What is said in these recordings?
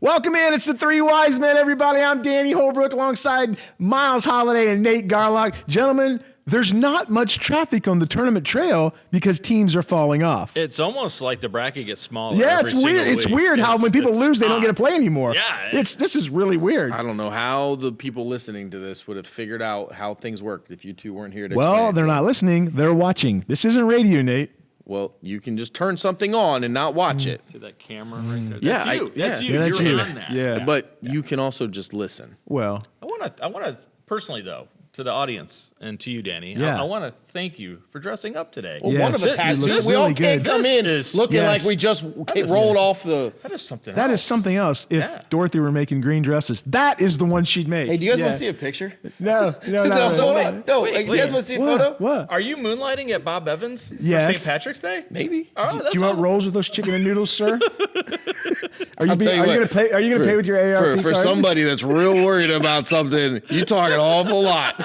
Welcome in. It's the Three Wise Men, everybody. I'm Danny Holbrook alongside Miles Holliday and Nate Garlock. Gentlemen, there's not much traffic on the tournament trail because teams are falling off. It's almost like the bracket gets smaller. Yeah, it's weird. It's weird how when people lose, they don't get to play anymore. Yeah. This is really weird. I don't know how the people listening to this would have figured out how things worked if you two weren't here to Well, explain it they're to not them. listening. They're watching. This isn't radio, Nate. Well, you can just turn something on and not watch it. See that camera right there? Yeah, That's you. That's you. Yeah, that's You're you. on that. Yeah. But you can also just listen. Well, I want to personally though, to the audience and to you, Danny. Yeah. I want to thank you for dressing up today. Well, Yes. one of us You has look to. We all really can't good. come in This is- looking Yes. like we just is- rolled off the. That is something. that else. is something else. If Yeah. Dorothy were making green dresses, that is the one she'd make. Hey, do you guys Yeah. want to see a picture? No. No, Wait, you guys want to see a photo? What? Are you moonlighting at Bob Evans Yes. for St. Patrick's Day? Maybe. Oh, Do that's you want all. rolls with those chicken and noodles, sir? Are you I'll tell you going what, to pay? Are you going to pay with your ARP for card? somebody that's real worried about something? You talk an awful lot.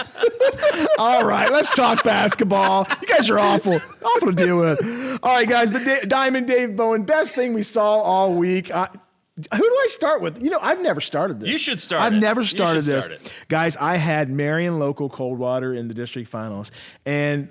All right, let's talk basketball. You guys are awful to deal with. All right, guys, the Diamond Dave Bowen, best thing we saw all week. Who do I start with? You know, I've never started this. You should start I've it. never You started should this. start it. Guys, I had Marion Local Coldwater in the district finals, and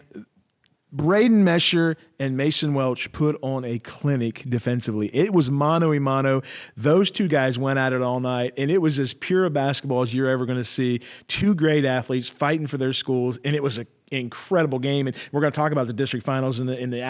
Braden Mesher and Mason Welch put on a clinic defensively. It was mano-a-mano. Those two guys went at it all night, and it was as pure a basketball as you're ever going to see. Two great athletes fighting for their schools, and it was an incredible game. And we're going to talk about the district finals and the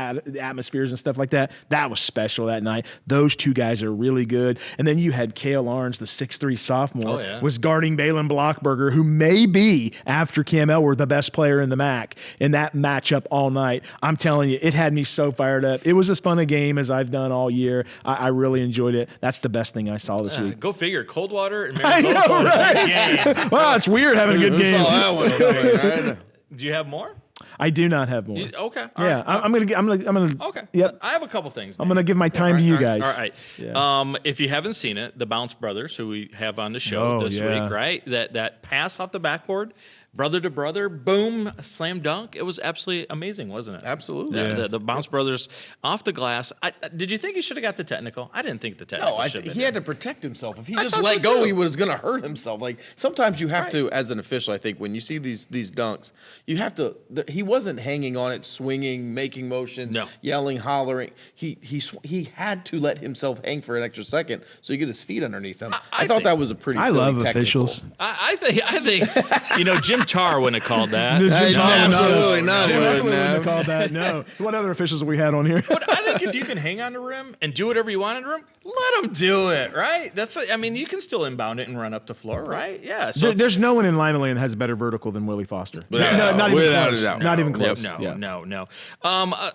atmospheres and stuff like that. That was special that night. Those two guys are really good. And then you had Cale Arns, the 6'3 sophomore, was guarding Balin Blockberger, who may be, after Cam Elward, the best player in the MAC in that matchup all night. I'm telling you, it had me so fired up. It was as fun a game as I've done all year. I really enjoyed it. That's the best thing I saw this week. Go figure. Coldwater and I Marion know, Local. right? Well, it's weird having a good Who game. saw that one coming, right? Do you have more? I do not have more. Okay. all Yeah, right. I'm gonna. Okay. Yep. I have a couple things. I'm gonna give my time to you guys. All right. Yeah. If you haven't seen it, the Bounce Brothers, who we have on the show this week, right? That pass off the backboard, brother to brother, boom, slam dunk. It was absolutely amazing, wasn't it? Absolutely. The Bounce Brothers off the glass. Did you think he should have got the technical? I didn't think the technical No, should have he had to protect himself. If he I just thought let so, go, too. he was going to hurt himself. Like sometimes you have to, as an official, I think when you see these dunks, you have to. He wasn't hanging on it, swinging, making motions, yelling, hollering. He had to let himself hang for an extra second so he get his feet underneath him. I thought that was a pretty. I silly love technical. officials. I think Jim Tar wouldn't have called that. Absolutely not. He Definitely wouldn't wouldn't have have. called that. No. What other officials have we had on here? But I think if you can hang on the rim and do whatever you want on the rim, let him do it, right? You can still inbound it and run up the floor, right? Yeah. So There's no one in Lima Land that has better vertical than Willie Foster. Without Not even a close. doubt. Not even close. No.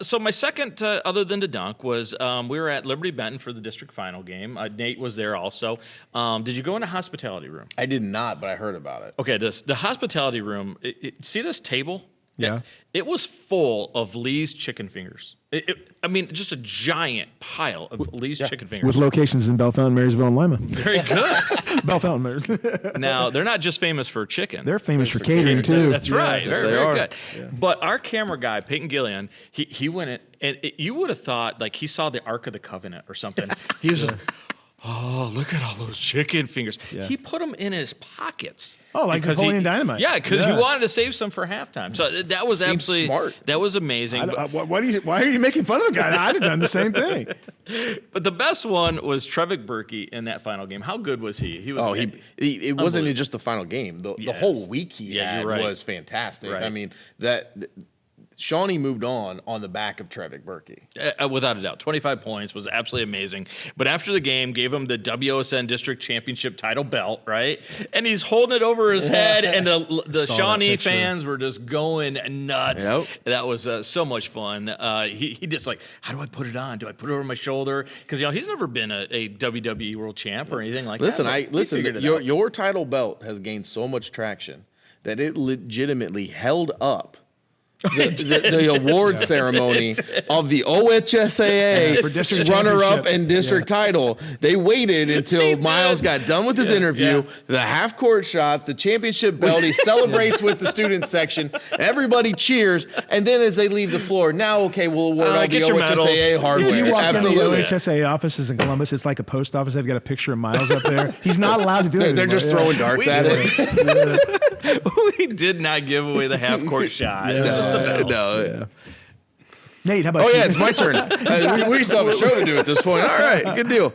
So my second, other than the dunk, was we were at Liberty Benton for the district final game. Nate was there also. Did you go in the hospitality room? I did not, but I heard about it. Okay, the hospitality room. See this table? Yeah. It was full of Lee's chicken fingers. Just a giant pile of Lee's chicken fingers. With locations in Bellefontaine, Marysville, and Lima. Very good. Bellefontaine, Marysville. Now, they're not just famous for chicken. They're famous for catering, too. That's right. Yes, Very, they very are. good. Yeah. But our camera guy, Peyton Gillian, he went in, and you would have thought like he saw the Ark of the Covenant or something. He was like, oh, look at all those chicken fingers. Yeah. He put them in his pockets. Oh, like Napoleon Dynamite. Yeah, because he wanted to save some for halftime. So that was absolutely smart. That was amazing. Why are you making fun of the guy? I'd have done the same thing. But the best one was Trevick Berkey in that final game. How good was he? He was. It wasn't just the final game. The whole week he had was fantastic. Right. I mean, Shawnee moved on the back of Trevick Berkey. Without a doubt. 25 points was absolutely amazing. But after the game, gave him the WOSN District Championship title belt, right? And he's holding it over his head, and the Shawnee fans were just going nuts. Yep. That was so much fun. He just like, how do I put it on? Do I put it over my shoulder? Because he's never been a WWE World Champ or anything like that. Listen. Your title belt has gained so much traction that it legitimately held up the award ceremony of the OHSAA runner-up and district title. They waited until Miles got done with his interview, the half-court shot, the championship belt. He celebrates with the student section. Everybody cheers, and then as they leave the floor, now, okay, we'll award all the OHSAA hardware. If you walk in the OHSAA offices in Columbus, it's like a post office. They've got a picture of Miles up there. He's not allowed to do it. They're just throwing darts at it. We did not give away the half-court shot. It was just the bell. No. Nate, how about you? Oh, yeah, it's my turn. We still have a show to do at this point. All right, good deal.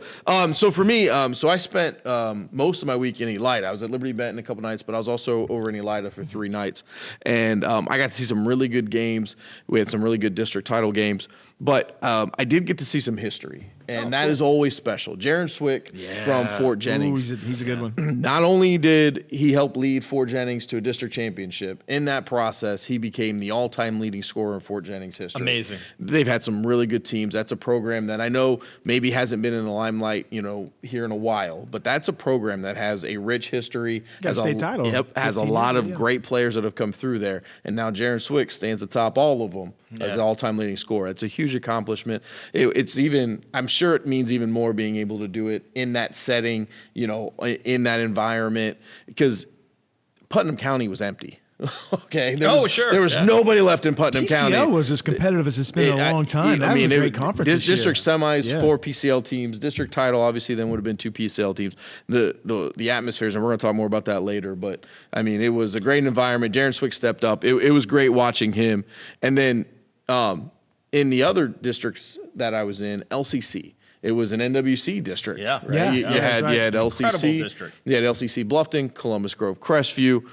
So for me, so I spent most of my week in Elida. I was at Liberty Benton a couple nights, but I was also over in Elida for 3 nights. And I got to see some really good games. We had some really good district title games. But I did get to see some history, and that is always special. Jaron Swick from Fort Jennings. Ooh, he's a good one. Not only did he help lead Fort Jennings to a district championship, in that process, he became the all-time leading scorer in Fort Jennings history. Amazing. They've had some really good teams. That's a program that I know maybe hasn't been in the limelight, here in a while, but that's a program that has a rich history. Got a state title. Yep, has a lot of great players that have come through there, and now Jaron Swick stands atop all of them as the all-time leading scorer. It's a huge accomplishment. It's even, I'm sure it means even more being able to do it in that setting, in that environment, because Putnam County was empty. Okay. There was nobody left in Putnam County. PCL was as competitive as it's been in a long time. That was a great conference. District semis, 4 PCL teams. District title, obviously, then would have been 2 PCL teams. The atmospheres, and we're going to talk more about that later. But it was a great environment. Jaron Swick stepped up. It was great watching him. And then in the other districts that I was in, LCC. It was an NWC district. Yeah. Right? You had LCC. Incredible district. You had LCC Bluffton, Columbus Grove, Crestview.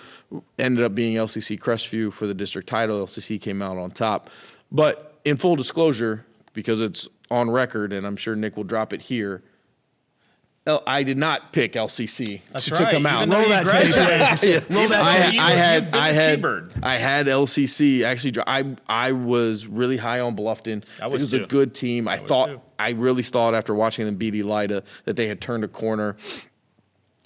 Ended up being LCC Crestview for the district title. LCC came out on top. But in full disclosure, because it's on record, and I'm sure Nick will drop it here, I did not pick LCC to come out. Roll that tape. Roll that tape. I had LCC. Actually, I was really high on Bluffton. It was a good team. I really thought after watching them beat Elida that they had turned a corner.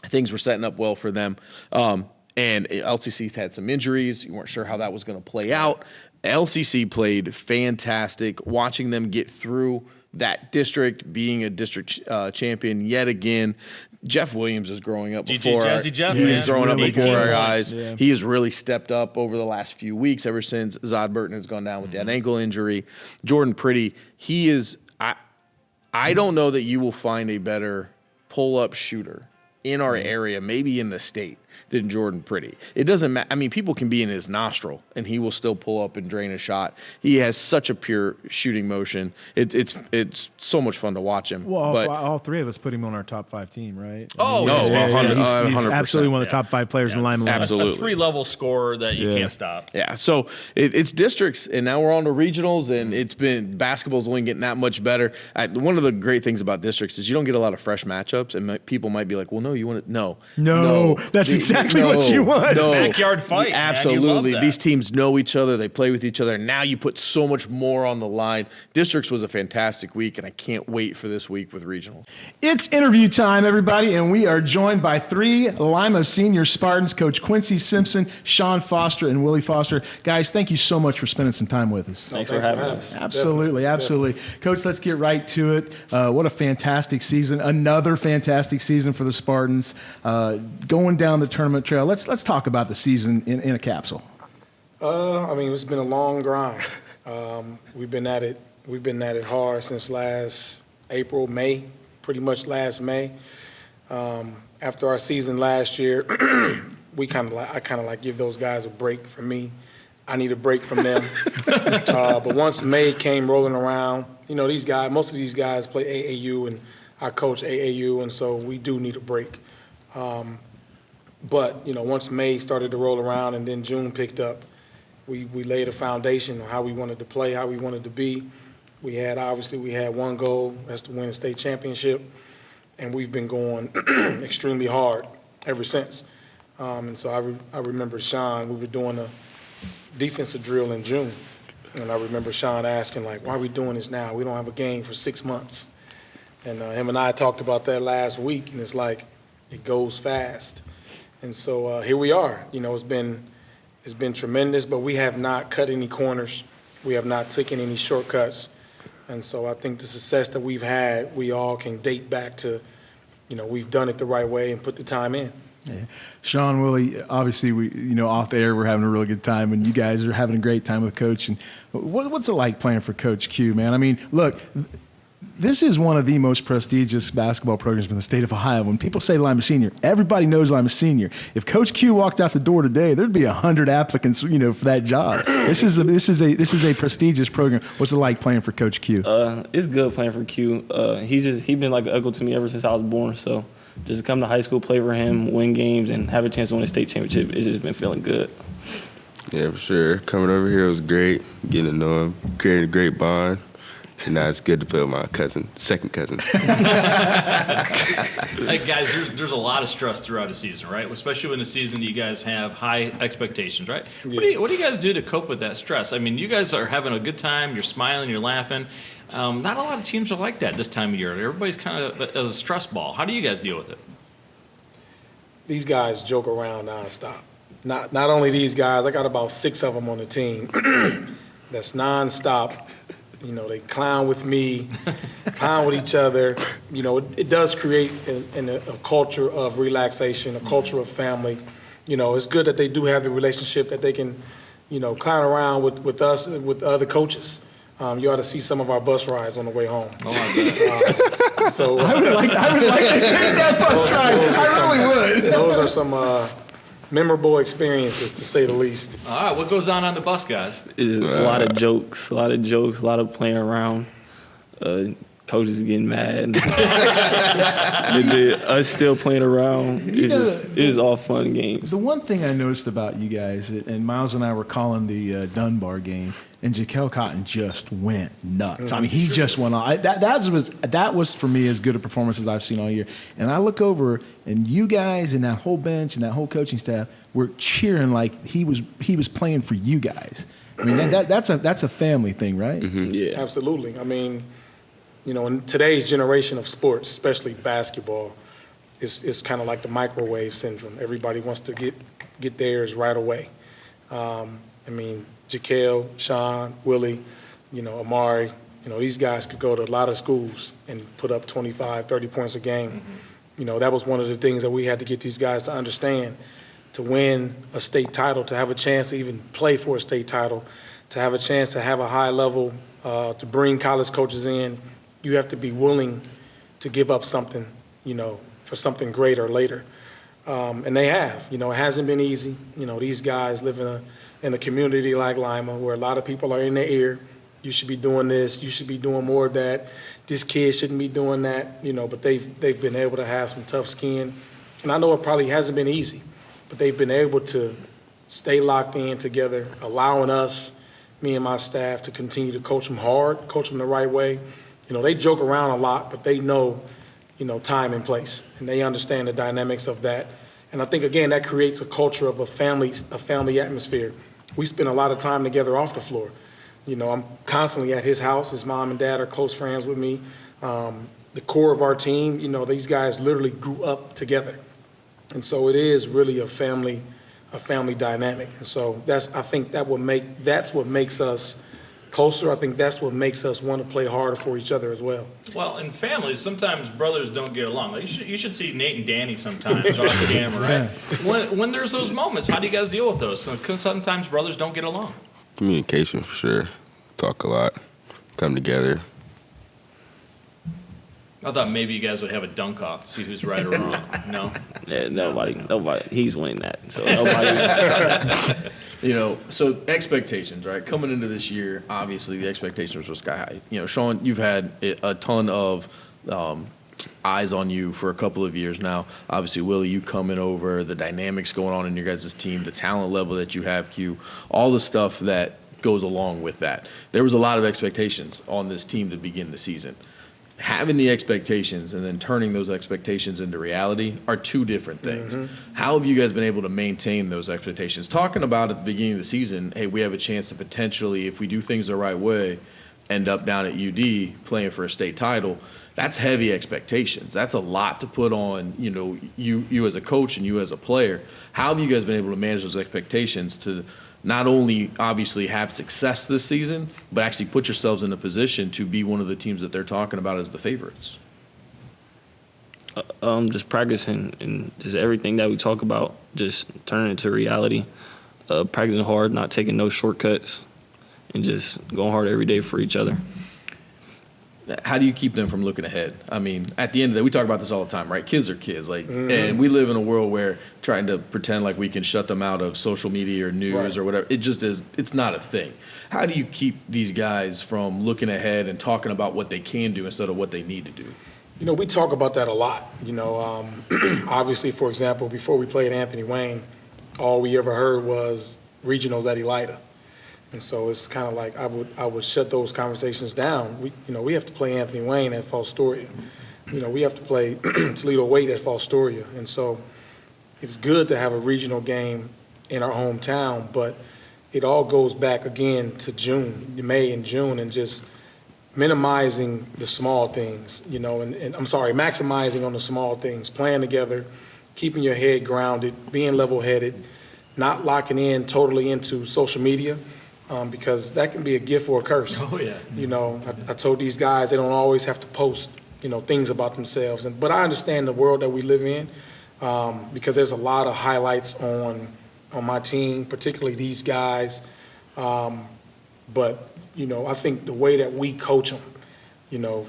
Things were setting up well for them. And LCC's had some injuries. You weren't sure how that was going to play out. LCC played fantastic. Watching them get through that district, being a district champion yet again. Jeff Williams is growing up before He's growing up before our eyes. Yeah. He has really stepped up over the last few weeks ever since Zod Burton has gone down with that ankle injury. Jordan Pretty, he is – I don't know that you will find a better pull-up shooter in our area, maybe in the state, than Jordan Pretty. It doesn't matter. People can be in his nostril, and he will still pull up and drain a shot. He has such a pure shooting motion. It's so much fun to watch him. Well, all 3 of us put him on our top 5 team, right? Oh, no, 100%. He's absolutely one of the top 5 players in Lima. Absolutely. A 3-level scorer that you can't stop. Yeah, so it's districts, and now we're on to regionals, and it's been basketball's only getting that much better. One of the great things about districts is you don't get a lot of fresh matchups, and people might be like, well, no, you want to – No, that's exactly what you want. No. Backyard fight. Absolutely. These teams know each other. They play with each other. Now you put so much more on the line. Districts was a fantastic week, and I can't wait for this week with regionals. It's interview time, everybody, and we are joined by 3 Lima Senior Spartans, Coach Quincy Simpson, Shawn Foster, and Willie Foster. Guys, thank you so much for spending some time with us. Thanks for having us. Absolutely. Coach, let's get right to it. What a fantastic season. Another fantastic season for the Spartans. Going down the tournament trail. Let's talk about the season in a capsule. It's been a long grind. We've been at it hard since last April, May, pretty much last May. After our season last year, I kind of give those guys a break from me. I need a break from them. But once May came rolling around, most of these guys play AAU, and I coach AAU, and so we do need a break. But once May started to roll around and then June picked up, we laid a foundation on how we wanted to play, how we wanted to be. We had one goal, that's to win a state championship, and we've been going extremely hard ever since. And so I remember Shawn, we were doing a defensive drill in June, and I remember Shawn asking, why are we doing this now? We don't have a game for 6 months. And him and I talked about that last week, and it's it goes fast. And so here we are. It's has been tremendous, but we have not cut any corners. We have not taken any shortcuts. And so I think the success that we've had, we all can date back to, we've done it the right way and put the time in. Yeah. Shawn, Willie, obviously off the air we're having a really good time, and you guys are having a great time with Coach. And what's it like playing for Coach Q, man? I mean, look, this is one of the most prestigious basketball programs in the state of Ohio. When people say Lima Senior, everybody knows Lima Senior. If Coach Q walked out the door today, there'd be 100 applicants, for that job. This is a prestigious program. What's it like playing for Coach Q? It's good playing for Q. He's been like an uncle to me ever since I was born. So just to come to high school, play for him, win games, and have a chance to win a state championship, it's just been feeling good. Yeah, for sure. Coming over here was great. Getting to know him, creating a great bond. And now it's good to play with my second cousin. Hey, guys, there's a lot of stress throughout a season, right? Especially when the season you guys have high expectations, right? Yeah. What do you guys do to cope with that stress? I mean, you guys are having a good time. You're smiling. You're laughing. Not a lot of teams are like that this time of year. Everybody's kind of a stress ball. How do you guys deal with it? These guys joke around nonstop. Not only these guys, I got about 6 of them on the team. That's nonstop. They clown with me, clown with each other. It does create a culture of relaxation, a culture of family. It's good that they do have the relationship that they can, clown around with us and with other coaches. You ought to see some of our bus rides on the way home. Oh, I bet. So I would like to take that bus ride. I really would. Those are some memorable experiences, to say the least. All right, what goes on the bus, guys? It's just a lot of jokes, a lot of playing around. Coaches getting mad. Us still playing around. It's all fun games. The one thing I noticed about you guys, and Miles and I were calling the Dunbar game, and Jaquel Cotton just went nuts. I mean, he just went on. That was for me as good a performance as I've seen all year. And I look over, and you guys and that whole bench and that whole coaching staff were cheering like he was playing for you guys. I mean, that's a family thing, right? Mm-hmm. Yeah, absolutely. I mean, in today's generation of sports, especially basketball, it's kind of like the microwave syndrome. Everybody wants to get theirs right away. Jaquel, Shawn, Willie, Amari, these guys could go to a lot of schools and put up 25, 30 points a game. Mm-hmm. That was one of the things that we had to get these guys to understand. To win a state title, to have a chance to even play for a state title, to have a chance to have a high level, to bring college coaches in, you have to be willing to give up something, for something greater later. And they have. It hasn't been easy. These guys live in a community like Lima where a lot of people are in their ear. You should be doing this. You should be doing more of that. This kid shouldn't be doing that. But they've been able to have some tough skin. And I know it probably hasn't been easy, but they've been able to stay locked in together, allowing us, me and my staff, to continue to coach them hard, coach them the right way. They joke around a lot, but they know, time and place, and they understand the dynamics of that. And I think, again, that creates a culture of a family atmosphere. We spend a lot of time together off the floor. I'm constantly at his house. His mom and dad are close friends with me. The core of our team, these guys literally grew up together. And so it is really a family dynamic. And so that's what makes us closer. I think that's what makes us want to play harder for each other as well. Well, in families, sometimes brothers don't get along. Like you should see Nate and Danny sometimes off the camera, right? When there's those moments, how do you guys deal with those? Because sometimes brothers don't get along. Communication, for sure. Talk a lot. Come together. I thought maybe you guys would have a dunk off to see who's right or wrong. No? Yeah, nobody. He's winning that. So nobody. So expectations, right? Coming into this year, obviously the expectations were sky high. Shawn, you've had a ton of eyes on you for a couple of years now. Obviously, Willie, you coming over, the dynamics going on in your guys' team, the talent level that you have, Q, all the stuff that goes along with that. There was a lot of expectations on this team to begin the season. Having the expectations and then turning those expectations into reality are two different things. Mm-hmm. How have you guys been able to maintain those expectations? Talking about at the beginning of the season, hey, we have a chance to potentially, if we do things the right way, end up down at UD playing for a state title. that's heavy expectations. That's a lot to put on, you as a coach and you as a player. How have you guys been able to manage those expectations to not only obviously have success this season, but actually put yourselves in a position to be one of the teams that they're talking about as the favorites? Just practicing and just everything that we talk about, just turning it to reality. Practicing hard, not taking no shortcuts, and just going hard every day for each other. How do you keep them from looking ahead? I mean, at the end of the day, we talk about this all the time, right? Kids are kids, and we live in a world where trying to pretend like we can shut them out of social media or news or whatever, it just is. It's not a thing. How do you keep these guys from looking ahead and talking about what they can do instead of what they need to do? We talk about that a lot. Obviously, for example, before we played Anthony Wayne, all we ever heard was regionals at Elida. And so it's kind of like I would shut those conversations down. We have to play Anthony Wayne at Fostoria. We have to play Toledo Wait at Fostoria. And so it's good to have a regional game in our hometown, but it all goes back again to May and June, and just minimizing the small things, and maximizing on the small things, playing together, keeping your head grounded, being level-headed, not locking in totally into social media. Because that can be a gift or a curse. Oh, yeah. I told these guys they don't always have to post, things about themselves. But I understand the world that we live in, because there's a lot of highlights on my team, particularly these guys. But, I think the way that we coach them,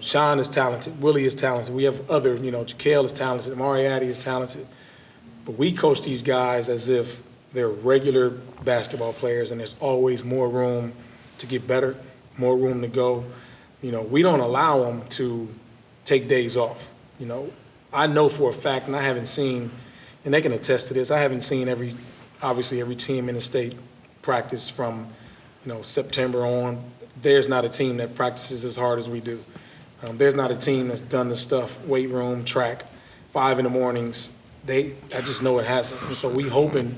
Shawn is talented, Willie is talented. We have other, Jaquel is talented, Mariatti is talented. But we coach these guys as if they're regular basketball players, and there's always more room to get better, more room to go. We don't allow them to take days off. I know for a fact, and I haven't seen, and they can attest to this, I haven't seen every team in the state practice from, September on. There's not a team that practices as hard as we do. There's not a team that's done the stuff, weight room, track, 5 in the mornings. I just know it hasn't. And so we hoping,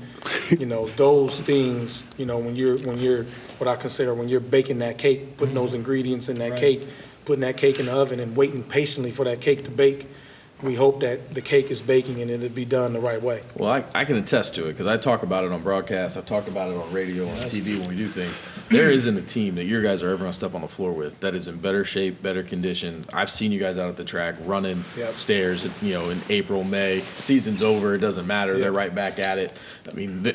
those things, when you're what I consider when you're baking that cake, putting those ingredients in that cake, putting that cake in the oven and waiting patiently for that cake to bake, we hope that the cake is baking and it'll be done the right way. Well, I can attest to it because I talk about it on broadcast. I've talked about it on radio, on TV when we do things. There isn't a team that your guys are ever going to step on the floor with that is in better shape, better condition. I've seen you guys out at the track running stairs, in April, May. Season's over. It doesn't matter. They're right back at it. I mean,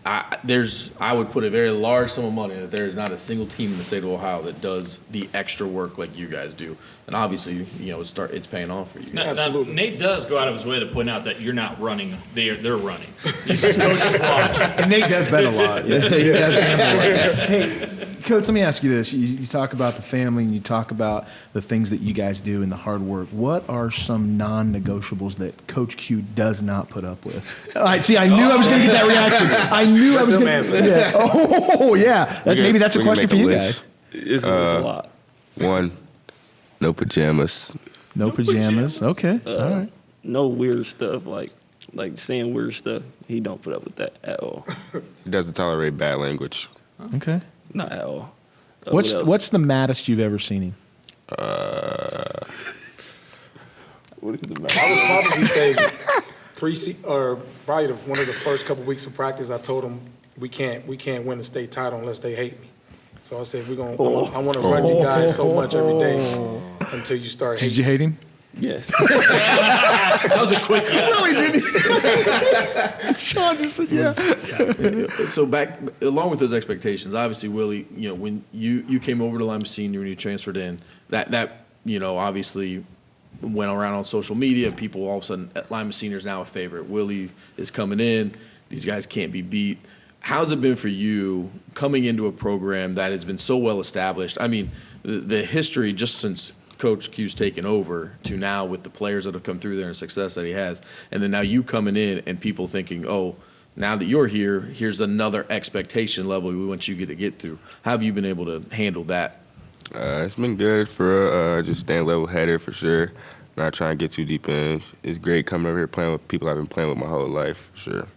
I would put a very large sum of money that there is not a single team in the state of Ohio that does the extra work like you guys do. And obviously, it's paying off for you. Absolutely. Nate does go out of his way to point out that you're not running; they're running. He's coaching watching. And Nate does bet a lot. Hey, Coach, let me ask you this: you talk about the family, and you talk about the things that you guys do and the hard work. What are some non-negotiables that Coach Q does not put up with? All right, see, I knew I was going to get that reaction. I knew I was going to answer. Yeah. Oh, yeah. Maybe that's a question for you guys. It's a lot. 1, no pajamas. No pajamas. Okay. All right. No weird stuff like saying weird stuff. He don't put up with that at all. He doesn't tolerate bad language. Okay. Not at all. What's the maddest you've ever seen him? What is the maddest? I would probably say probably one of the first couple weeks of practice, I told them we can't win the state title unless they hate me. So I said I want to run you guys so much every day until you start hating. Did you hate him? Yes. That was a quick yes. Really didn't. Shawn just said yeah. So back along with those expectations, obviously, Willie, when you came over to Lima Senior, when you transferred in, that obviously went around on social media. People all of a sudden, Lima Senior is now a favorite. Willie is coming in. These guys can't be beat. How's it been for you coming into a program that has been so well established? I mean, the history just since Coach Q's taken over to now with the players that have come through there and success that he has, and then now you coming in and people thinking, oh, now that you're here, here's another expectation level we want you to get to. How have you been able to handle that? It's been good for just staying level-headed for sure. Not trying to get too deep in. It's great coming over here playing with people I've been playing with my whole life for sure.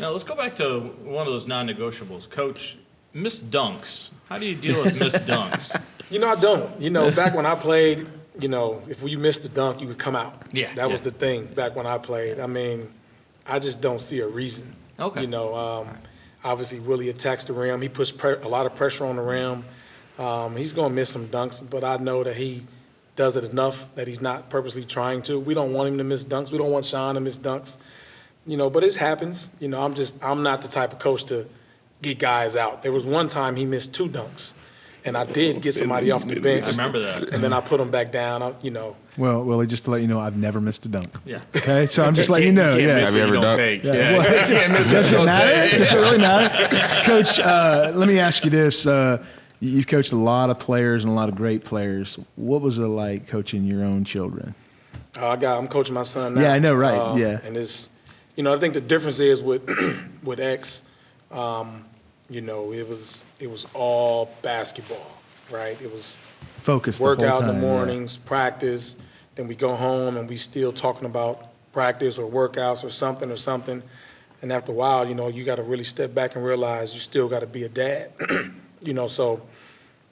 Now, let's go back to one of those non-negotiables. Coach, Miss Dunks. How do you deal with Miss Dunks? I don't. Back when I played, if we missed the dunk, you could come out. Yeah, That was the thing back when I played. I mean, I just don't see a reason. Okay. Obviously, Willie attacks the rim. He puts a lot of pressure on the rim. He's going to miss some dunks, but I know that he does it enough that he's not purposely trying to. We don't want him to miss dunks. We don't want Shawn to miss dunks. But it happens. I'm not the type of coach to get guys out. There was one time he missed 2 dunks, and I did get somebody off the bench. I remember that. And then I put him back down. Well, Willie, just to let you know, I've never missed a dunk. Yeah. Okay, so I'm just letting you know. Yeah. Have you ever dunked? Does it matter? Does it really matter? Coach, let me ask you this. You've coached a lot of players and a lot of great players. What was it like coaching your own children? I'm coaching my son now. Yeah, I know, right? Yeah. And it's, I think the difference is with X, it was all basketball, right? It was focused workout the whole time, in the mornings, practice, then we go home and we still talking about practice or workouts or something. And after a while, you got to really step back and realize you still got to be a dad. So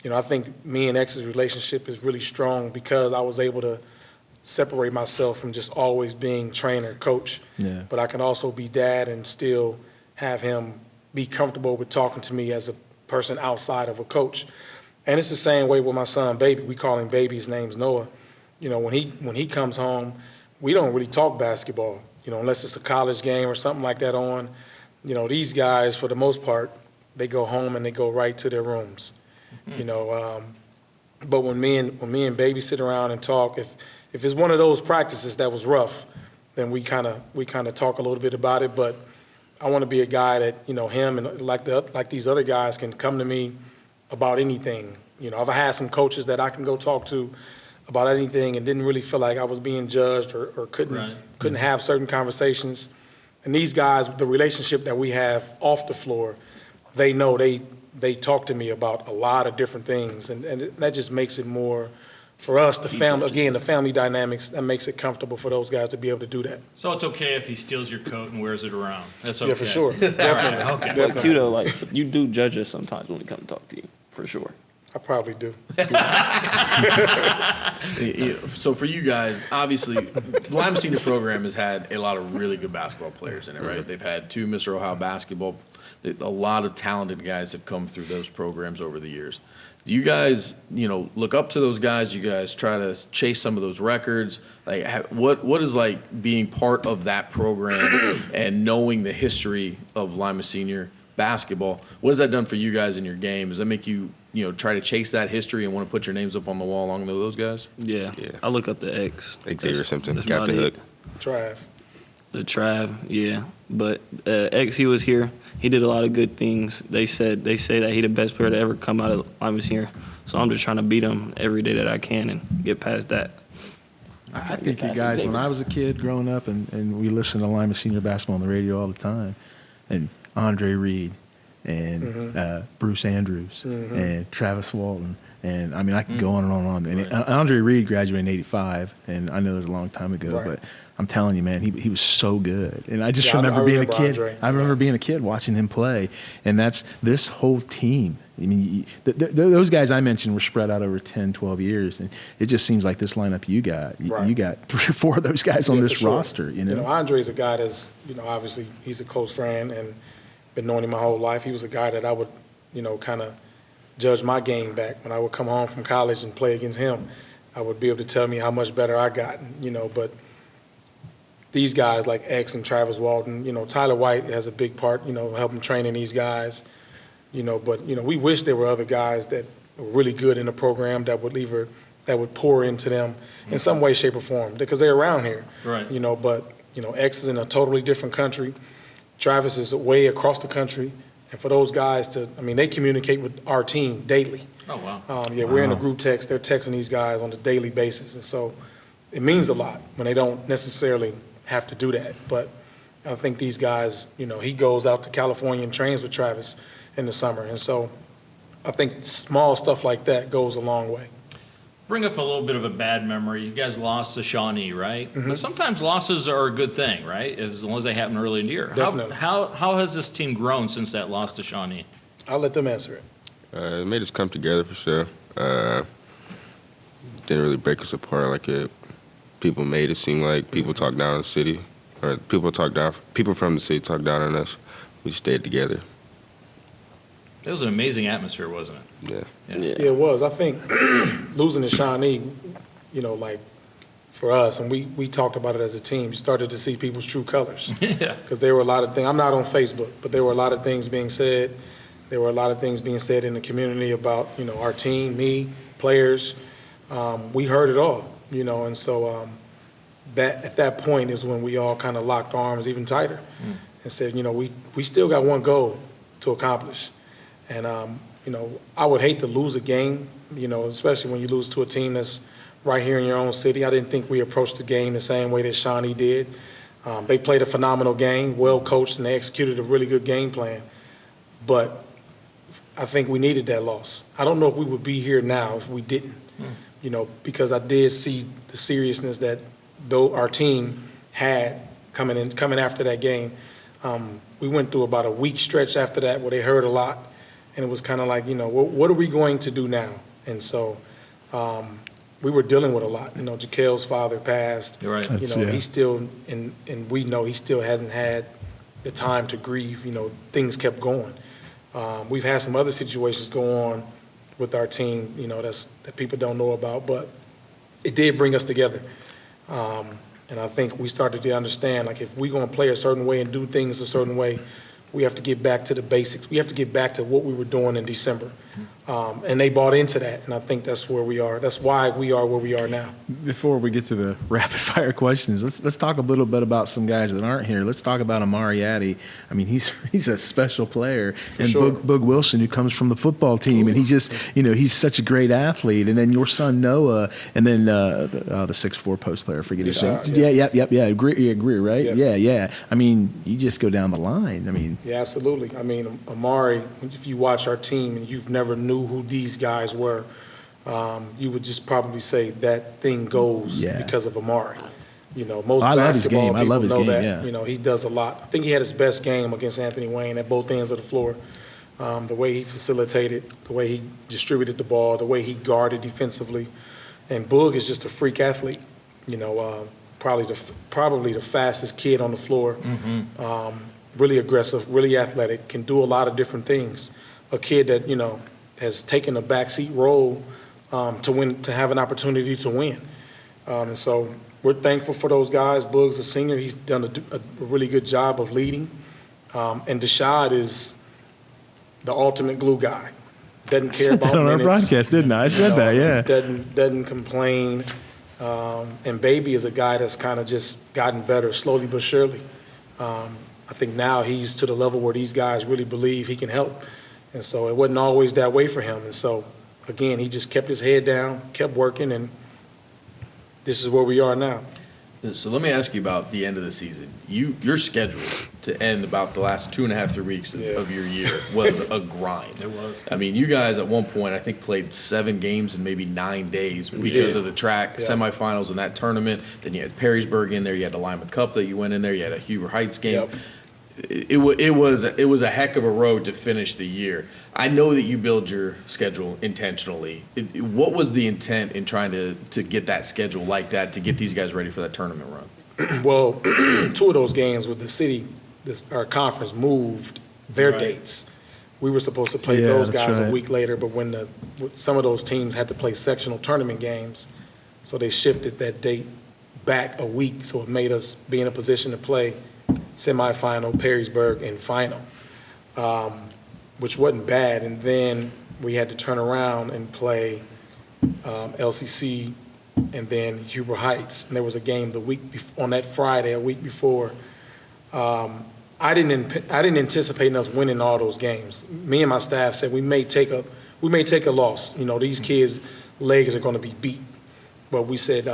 I think me and X's relationship is really strong because I was able to separate myself from just always being trainer, coach. Yeah. But I can also be dad and still have him be comfortable with talking to me as a person outside of a coach. And it's the same way with my son, Baby. We call him Baby. His name's Noah. When he comes home, we don't really talk basketball, unless it's a college game or something like that on. These guys, for the most part, they go home and they go right to their rooms. But when me and Baby sit around and talk, if it's one of those practices that was rough, then we kind of talk a little bit about it. But I want to be a guy that him and like these other guys can come to me about anything. I've had some coaches that I can go talk to about anything and didn't really feel like I was being judged or couldn't have certain conversations. And these guys, the relationship that we have off the floor, they know they talk to me about a lot of different things, and that just makes it more, for us, the family dynamics, that makes it comfortable for those guys to be able to do that. So it's okay if he steals your coat and wears it around. That's okay. Yeah, for sure. Definitely. Okay. Like, Q, though, you do judge us sometimes when we come to talk to you, for sure. I probably do. So for you guys, obviously, the Lima Senior program has had a lot of really good basketball players in it, right? They've had 2 Mr. Ohio basketball. A lot of talented guys have come through those programs over the years. Do you guys, look up to those guys? You guys try to chase some of those records? Like, what is like being part of that program and knowing the history of Lima Senior basketball? What has that done for you guys in your game? Does that make you, try to chase that history and want to put your names up on the wall along with those guys? Yeah. I look up to X. Xavier Simpson, that's Captain Hook. Trav. The Trav, yeah. But X, he was here. He did a lot of good things. They say that he the best player to ever come out of Lima Senior. So I'm just trying to beat him every day that I can and get past that. I think you guys, when I was a kid growing up, and we listened to Lima Senior basketball on the radio all the time, and Andre Reed and Bruce Andrews and Travis Walton. And, I mean, I can go on and on and on. And Andre Reed graduated in 85, and I know it was a long time ago, but I'm telling you, man, he was so good. And I just remember being a kid. Andre. I remember being a kid watching him play. And that's this whole team. I mean, those guys I mentioned were spread out over 10, 12 years. And it just seems like this lineup you got. You got 3 or 4 of those guys on this roster. Andre's a guy that's, obviously he's a close friend and been knowing him my whole life. He was a guy that I would, kind of judge my game back. When I would come home from college and play against him, I would be able to tell me how much better I got, but these guys like X and Travis Walton, Tyler White has a big part, helping training these guys, but, we wish there were other guys that were really good in the program that would pour into them in some way, shape, or form, because they're around here. Right. But, X is in a totally different country. Travis is way across the country. And for those guys they communicate with our team daily. Oh, wow. We're in a group text. They're texting these guys on a daily basis. And so it means a lot when they don't necessarily have to do that. But I think these guys, he goes out to California and trains with Travis in the summer. And so I think small stuff like that goes a long way. Bring up a little bit of a bad memory. You guys lost to Shawnee, right? But sometimes losses are a good thing, right? As long as they happen early in the year. Definitely. How has this team grown since that loss to Shawnee? I'll let them answer it. It made us come together for sure. Didn't didn't really break us apart like people made it seem like. People talk down on the city, or people from the city talk down on us. We stayed together. It was an amazing atmosphere, wasn't Yeah. Yeah, it was. I think losing to Shawnee, like for us, and we talked about it as a team, you started to see people's true colors. Yeah. Because there were a lot of things, I'm not on Facebook, but there were a lot of things being said. There were a lot of things being said in the community about, our team, me, players. We heard it all, and so that at that point is when we all kind of locked arms even tighter and said, we still got one goal to accomplish. And, I would hate to lose a game, especially when you lose to a team that's right here in your own city. I didn't think we approached the game the same way that Shawnee did. They played a phenomenal game, well coached, and they executed a really good game plan. But I think we needed that loss. I don't know if we would be here now if we didn't, because I did see the seriousness that though our team had coming after that game. We went through about a week stretch after that where they heard a lot. And it was kind of like, what are we going to do now? And so we were dealing with a lot. Jaquel's father passed. You're right. He's still, and we know he still hasn't had the time to grieve. Things kept going. We've had some other situations go on with our team, that people don't know about, but it did bring us together. And I think we started to understand, like, if we're going to play a certain way and do things a certain way, we have to get back to the basics. We have to get back to what we were doing in December. And they bought into that, and I think that's where we are. That's why we are where we are now. Before we get to the rapid-fire questions, let's talk a little bit about some guys that aren't here. Let's talk about Amari Addy. I mean, he's a special player. And sure. Boog Wilson, who comes from the football team, and he just, he's such a great athlete. And then your son Noah, and then the 6'4" post player, I forget his name. Yeah. Agree, right? Yes. Yeah. I mean, you just go down the line. I mean. Yeah, absolutely. I mean, Amari, if you watch our team and you've never knew who these guys were, you would just probably say that thing goes because of Amari. Most basketball people know that. Yeah. He does a lot. I think he had his best game against Anthony Wayne at both ends of the floor. The way he facilitated, the way he distributed the ball, the way he guarded defensively. And Boog is just a freak athlete. Probably the fastest kid on the floor. Really aggressive, really athletic, can do a lot of different things. A kid that, has taken a backseat role to have an opportunity to win. And so we're thankful for those guys. Boog's a senior. He's done a really good job of leading. And Deshad is the ultimate glue guy. Doesn't care about on minutes. Our broadcast, didn't I? I said that, yeah. Doesn't complain. And Baby is a guy that's kind of just gotten better slowly but surely. I think now he's to the level where these guys really believe he can help. And so it wasn't always that way for him. And so, again, he just kept his head down, kept working, and this is where we are now. So let me ask you about the end of the season. Your schedule to end about the last 2.5, 3 weeks of your year was a grind. It was. I mean, you guys at one point, I think, played 7 games in maybe 9 days because of the track semifinals in that tournament. Then you had Perrysburg in there. You had the Lima Cup that you went in there. You had a Huber Heights game. Yep. It was a heck of a road to finish the year. I know that you build your schedule intentionally. What was the intent in trying to get that schedule like that to get these guys ready for that tournament run? Well, 2 of those games with the city, our conference moved their dates. We were supposed to play those guys a week later, but when some of those teams had to play sectional tournament games, so they shifted that date back a week, so it made us be in a position to play semifinal, Perrysburg, and final, which wasn't bad. And then we had to turn around and play LCC and then Huber Heights. And there was a game on that Friday, a week before. I didn't anticipate us winning all those games. Me and my staff said we may take a loss. These kids' legs are going to be beat. But we said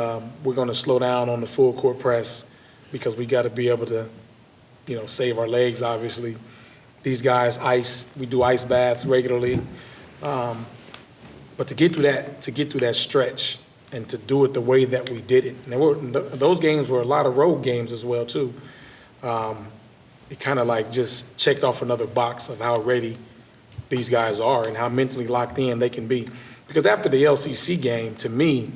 we're going to slow down on the full court press because we got to be able to save our legs, obviously. These guys we do ice baths regularly. But to get through that stretch and to do it the way that we did it, and those games were a lot of road games as well, too. It kind of like just checked off another box of how ready these guys are and how mentally locked in they can be. Because after the LCC game, to me,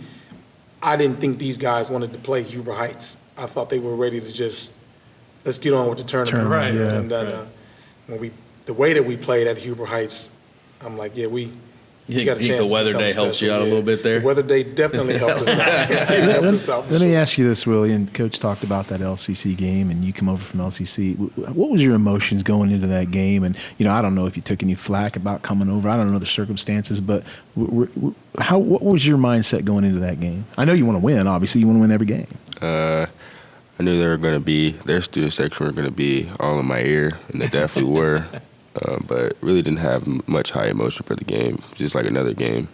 I didn't think these guys wanted to play Huber Heights. I thought they were ready to just let's get on with the tournament. Right. Yeah. And when the way that we played at Huber Heights, I'm like, yeah, we got a chance. The weather day helped you out a little bit there. The weather day definitely helped us out. Let me ask you this, Willie. And Coach talked about that LCC game, and you come over from LCC. What was your emotions going into that game? And I don't know if you took any flack about coming over. I don't know the circumstances, but what was your mindset going into that game? I know you want to win. Obviously, you want to win every game. I knew their student section were going to be all in my ear, and they definitely were. But really didn't have much high emotion for the game, just like another game.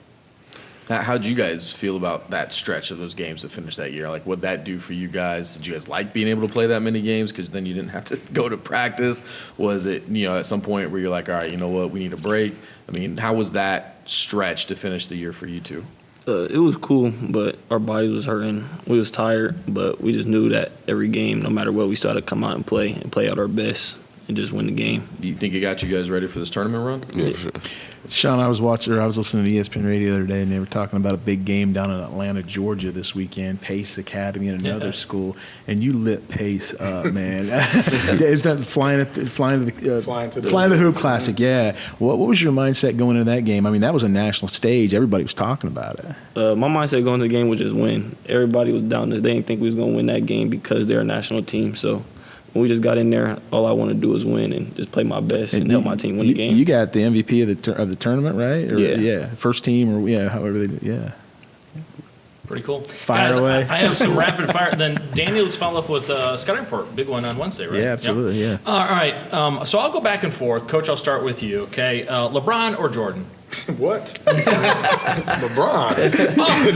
How'd you guys feel about that stretch of those games to finish that year? Like, what'd that do for you guys? Did you guys like being able to play that many games because then you didn't have to go to practice? Was it, at some point where you're like, all right, you know what, we need a break? I mean, how was that stretch to finish the year for you two? It was cool, but our body was hurting. We was tired, but we just knew that every game, no matter what, we still had to come out and play out our best. And just win the game. Do you think it got you guys ready for this tournament run? Yeah, sure. Shawn, I was listening to ESPN Radio the other day, and they were talking about a big game down in Atlanta, Georgia this weekend, Pace Academy and another school, and you lit Pace up, man. Is that flying to the Hoop Classic? Yeah. What was your mindset going into that game? I mean, that was a national stage. Everybody was talking about it. My mindset going into the game was just win. Everybody was down this. They didn't think we was going to win that game because they're a national team, so. When we just got in there, all I want to do is win and just play my best and help my team win the game. You got the MVP of the tournament, right? Or, yeah. First team, or however they do. Yeah. Pretty cool. Fire away. I have some rapid fire. Then Danny, let's follow up with Scouting Report. Big one on Wednesday, right? Yeah, absolutely. Yeah. All right. So I'll go back and forth. Coach, I'll start with you. Okay. LeBron or Jordan? What? LeBron.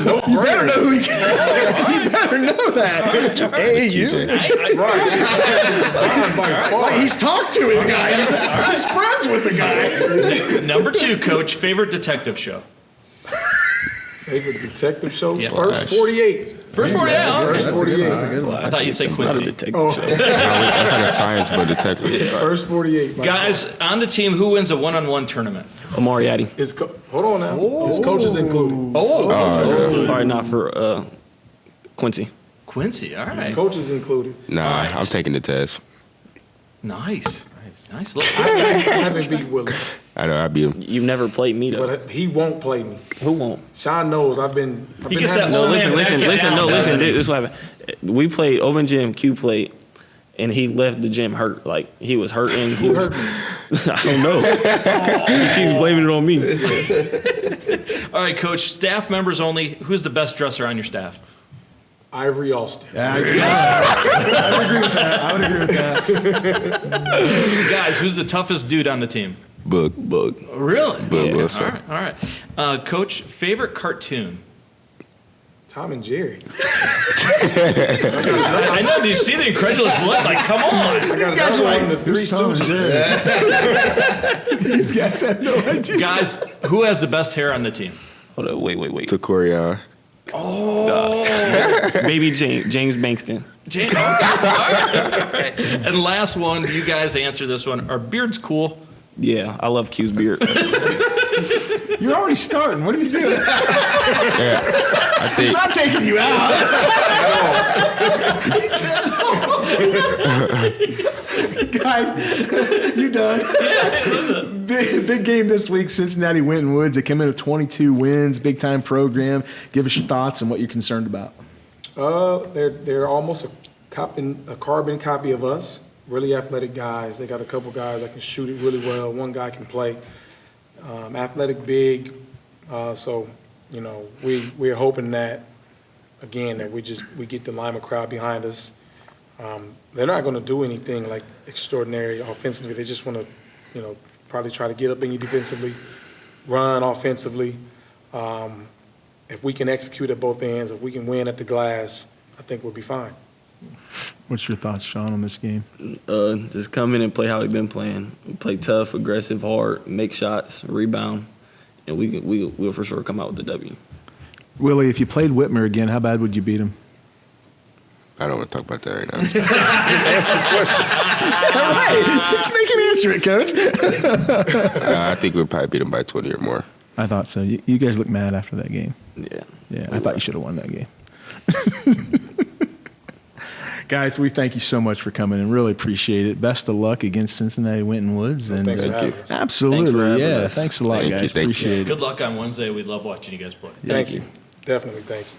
No, you better know who he is. You better know that. Hey, you. Right. He's talked to him, guy. He's friends with the guy. Number 2, Coach, favorite detective show? Favorite detective show? Yeah. First 48. First 48. First 48. That's a good one. I thought you'd say Quincy. Not a detective show. That's like a science, but detective. First 48. Guys, on the team, who wins a one-on-one tournament? Amariati. Hold on now. His coaches included. Probably not for Quincy. Quincy, all right. Coaches included. Nah, All right. I'm taking the test. Nice. Look, I haven't beat Willie, I know I beat him. You've never played me, though. but he won't play me. Who won't? Sean knows I've been gets that having No, one listen. man This is what happened. We played open gym, Q played, and he left the gym hurt. Like, he was hurting. Who hurt me? I don't know. He keeps blaming it on me. all right, Coach, staff members only. Who's the best dresser on your staff? Ivory Austin. I would agree with that. Guys, who's the toughest dude on the team? Bug. Really? Bug, All sir. right. Coach, favorite cartoon? Tom and Jerry. I know. Do you see the incredulous look? Like, come on. These guys are like the Three Stooges. These guys have no idea. Guys, who has the best hair on the team? Hold on, wait. To Corian. Maybe James Bankston. James. All right. And last one, you guys answer this one. Are beards cool? Yeah, I love Q's beard. You're already starting. What are you doing? I think He's not taking you out. He said no. Guys, you done? Big game this week. Cincinnati Winton Woods. They come in with 22 wins. Big time program. Give us your thoughts and what you're concerned about. They're almost a carbon copy of us. Really athletic guys. They got a couple guys that can shoot it really well. One guy can play. Athletic, big. So, we're hoping that, again, that we get the Lima crowd behind us. They're not going to do anything like extraordinary offensively. They just want to, probably try to get up in you defensively, run offensively. If we can execute at both ends, if we can win at the glass, I think we'll be fine. What's your thoughts, Shawn, on this game? Just come in and play how we've been playing. We play tough, aggressive, hard, make shots, rebound, and we'll for sure come out with the W. Willie, if you played Whitmer again, how bad would you beat him? I don't want to talk about that right now. Answer the question. All right. Make him answer it, Coach. I think we'll probably beat them by 20 or more. I thought so. You guys look mad after that game. Yeah. Yeah, I thought you should have won that game. Guys, we thank you so much for coming and really appreciate it. Best of luck against Cincinnati Winton Woods. And thanks for having us. absolutely, yeah. Thanks a lot, Thank guys. you, thank you. Appreciate it. Good luck on Wednesday. We love watching you guys play. Thank you. Definitely, thank you.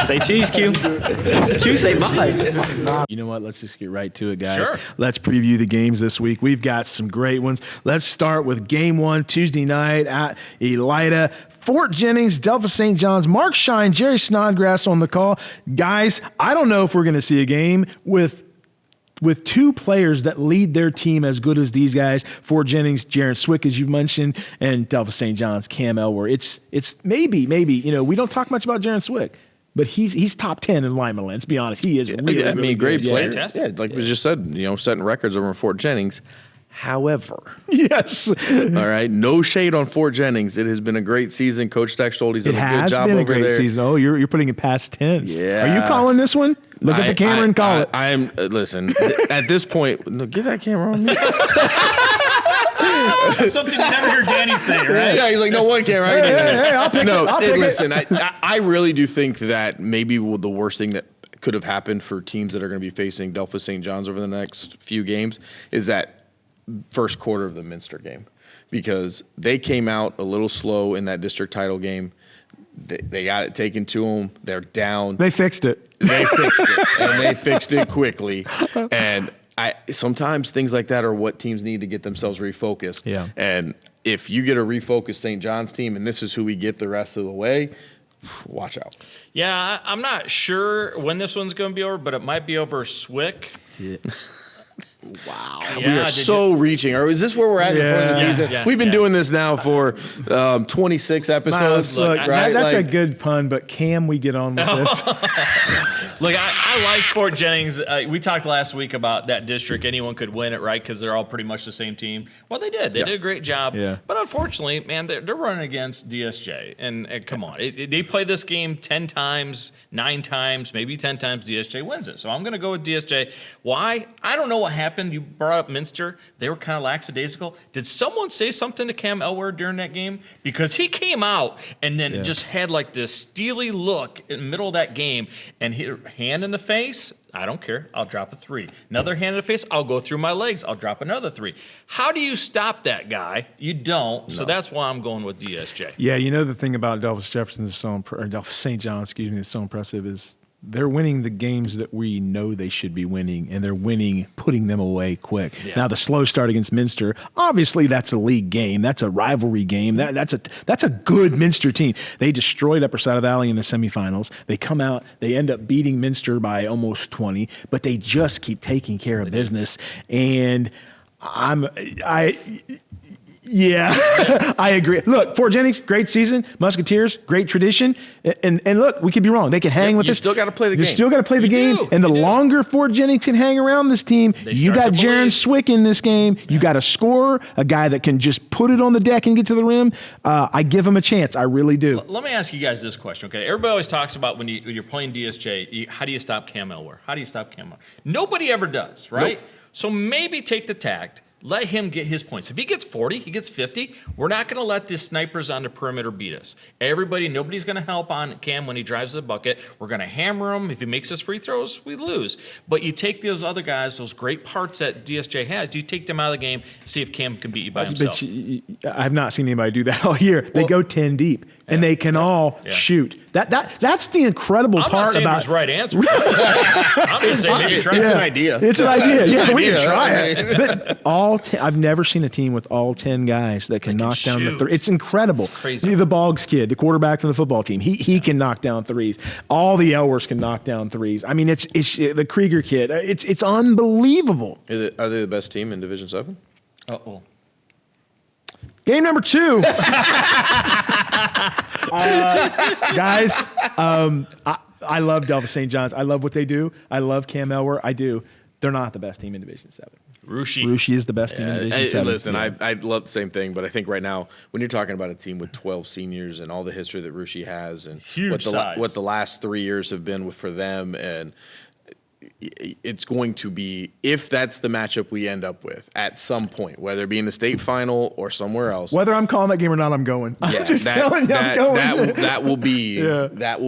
Say cheese, Q. Q, say bye. You know what? Let's just get right to it, guys. Sure. Let's preview the games this week. We've got some great ones. Let's start with Game 1, Tuesday night at Elida. Fort Jennings, Delta St. John's, Mark Shine, Jerry Snodgrass on the call. Guys, I don't know if we're going to see a game with two players that lead their team as good as these guys. Fort Jennings, Jaron Swick, as you mentioned, and Delta St. John's, Cam Elwer. It's maybe, we don't talk much about Jaron Swick, but he's top 10 in Lima. Let's be honest. He is really, I mean, really great good. player. Fantastic. Yeah, like we just said, setting records over in Fort Jennings. However, Yes. all right, no shade on Fort Jennings. It has been a great season. Coach Tex Stolte's It done a good has job been a over great there. season. Oh, you're putting it past tense. Yeah. Are you calling this one? Look at the camera and call it. I'm listen. At this point, no, get that camera on me. That's something you never hear Danny say, right? Yeah, he's like, no one camera. Hey, I'll pick it. I'll pick it. Listen, I really do think that maybe the worst thing that could have happened for teams that are going to be facing Delta St. John's over the next few games is that first quarter of the Minster game, because they came out a little slow in that district title game. They got it taken to them. They're down. They fixed it. They fixed it, and they fixed it quickly. And sometimes things like that are what teams need to get themselves refocused. Yeah. And if you get a refocused St. John's team, and this is who we get the rest of the way, watch out. Yeah, I'm not sure when this one's going to be over, but it might be over Swick. Yeah. Wow. Yeah, We are did so reaching. Or is this where we're at in the point of the Yeah, season? yeah, We've been yeah. doing this now for 26 episodes. Look, right? that's a Like, good pun, but can we get on with this? Look, I like Fort Jennings. We talked last week about that district. Anyone could win it, right? Because they're all pretty much the same team. Well, they did. They did a great job. Yeah. But unfortunately, man, they're running against DSJ. And come on. They play this game 10 times, 9 times, maybe 10 times. DSJ wins it. So I'm going to go with DSJ. Why? I don't know what happened. You brought up Minster. They were kind of lackadaisical. Did someone say something to Cam Elwer during that game? Because he came out and then just had like this steely look in the middle of that game and hit a hand in the face. I don't care. I'll drop a 3. Another hand in the face. I'll go through my legs. I'll drop another 3. How do you stop that guy? You don't. So that's why I'm going with DSJ. Yeah, the thing about Delphus Jefferson or Delphus St. John, that's so impressive is they're winning the games that we know they should be winning, and they're winning, putting them away quick. Yeah. Now, the slow start against Minster, obviously that's a league game. That's a rivalry game. That's a good Minster team. They destroyed Upper Saddle Valley in the semifinals. They come out, they end up beating Minster by almost 20, but they just keep taking care of business. And yeah, I agree. Look, Fort Jennings, great season. Musketeers, great tradition. And look, we could be wrong. They can hang with you us. still gotta play the You game. still got to play the game. do. And the You do. longer Fort Jennings can hang around this team, you start got to Jaron believe. Swick in this game. You got a scorer, a guy that can just put it on the deck and get to the rim. I give him a chance. I really do. Let me ask you guys this question, okay? Everybody always talks about when you're playing DSJ, how do you stop Cam Elwer? How do you stop Cam Elwer? Nobody ever does, right? Nope. So maybe take the tact. Let him get his points. If he gets 40, he gets 50, we're not going to let the snipers on the perimeter beat us. Nobody's going to help on Cam when he drives the bucket. We're going to hammer him. If he makes his free throws, we lose. But you take those other guys, those great parts that DSJ has, you take them out of the game, see if Cam can beat you by himself. But I've not seen anybody do that all year. They go 10 deep, and they can all shoot. That's the incredible I'm part not saying about there's right answers. I'm just saying maybe try It's it. an idea. It's an idea. Yeah, we can idea. try it. But I've never seen a team with all 10 guys that can knock down the shoot. three. It's incredible. Crazy. The Boggs kid, the quarterback from the football team, he can knock down threes. All the Elwers can knock down threes. I mean, it's the Krieger kid. It's unbelievable. Are they the best team in Division 7? Uh-oh. Game number 2. Guys, I love Delphus St. John's. I love what they do. I love Cam Elwer. I do. They're not the best team in Division 7. Rushi is the best team in Division 7. Listen, I love the same thing, but I think right now, when you're talking about a team with 12 seniors and all the history that Rushi has and Huge size. what the last 3 years have been for them, and it's going to be, if that's the matchup we end up with at some point, whether it be in the state final or somewhere else. Whether I'm calling that game or not, I'm going. I'm just telling you, I'm going. That will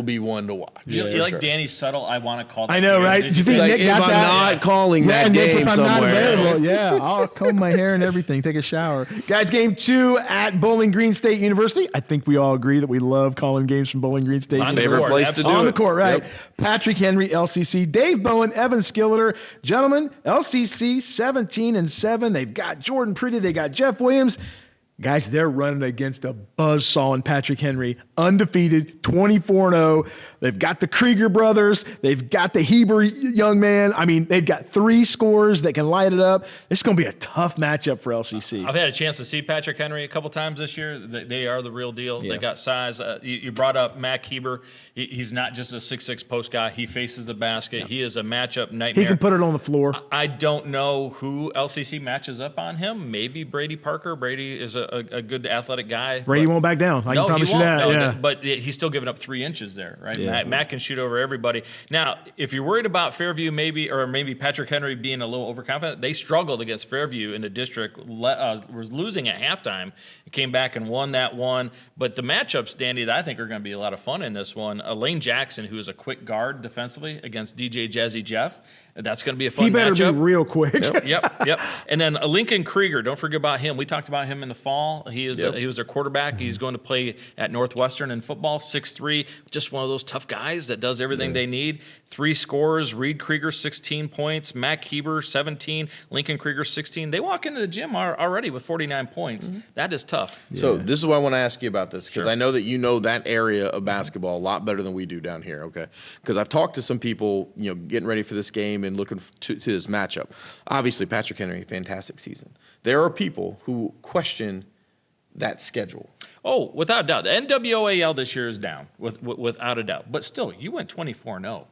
be one to watch. You like Danny Subtle? I want to call that. I know, game. right? Do you think Nick got that? If I'm not calling that Nick, game if I'm somewhere. not available, I'll comb my hair and everything, take a shower. Guys, game 2 at Bowling Green State University. I think we all agree that we love calling games from Bowling Green State. My favorite place to do it. On the court, right. Yep. Patrick Henry, LCC. Dave Bowen, Evan Skilleter. Gentlemen, LCC 17-7. They've got Jordan Pretty. They got Jeff Williams. Guys, they're running against a buzzsaw in Patrick Henry, undefeated, 24-0. They've got the Krieger brothers. They've got the Heber young man. I mean, they've got 3 scorers that can light it up. This is going to be a tough matchup for LCC. I've had a chance to see Patrick Henry a couple times this year. They are the real deal. Yeah. They got size. You brought up Mac Heber. He's not just a 6'6" post guy. He faces the basket. Yeah. He is a matchup nightmare. He can put it on the floor. I don't know who LCC matches up on him. Maybe Brady Parker. Brady is a good athletic guy. Brady won't back down. I can promise you that. No, but he's still giving up 3 inches there, right? Yeah. Matt can shoot over everybody. Now, if you're worried about Fairview maybe Patrick Henry being a little overconfident, they struggled against Fairview in the district, was losing at halftime. Came back and won that one. But the matchups, Danny, that I think are going to be a lot of fun in this one. Lane Jackson, who is a quick guard defensively against DJ Jazzy Jeff. That's going to be a fun matchup. He better be real quick. Yep. And then Lincoln Krieger, don't forget about him. We talked about him in the fall. He was their quarterback. He's going to play at Northwestern in football, 6'3", just one of those tough guys that does everything they need. 3 scorers, Reed Krieger, 16 points, Mac Heber, 17, Lincoln Krieger, 16. They walk into the gym already with 49 points. Mm-hmm. That is tough. So this is why I want to ask you about this, because I know that you know that area of basketball a lot better than we do down here, okay? Because I've talked to some people, getting ready for this game and looking to this matchup. Obviously, Patrick Henry, fantastic season. There are people who question that schedule. Oh, without a doubt. The NWAL this year is down, without a doubt. But still, you went 24-0.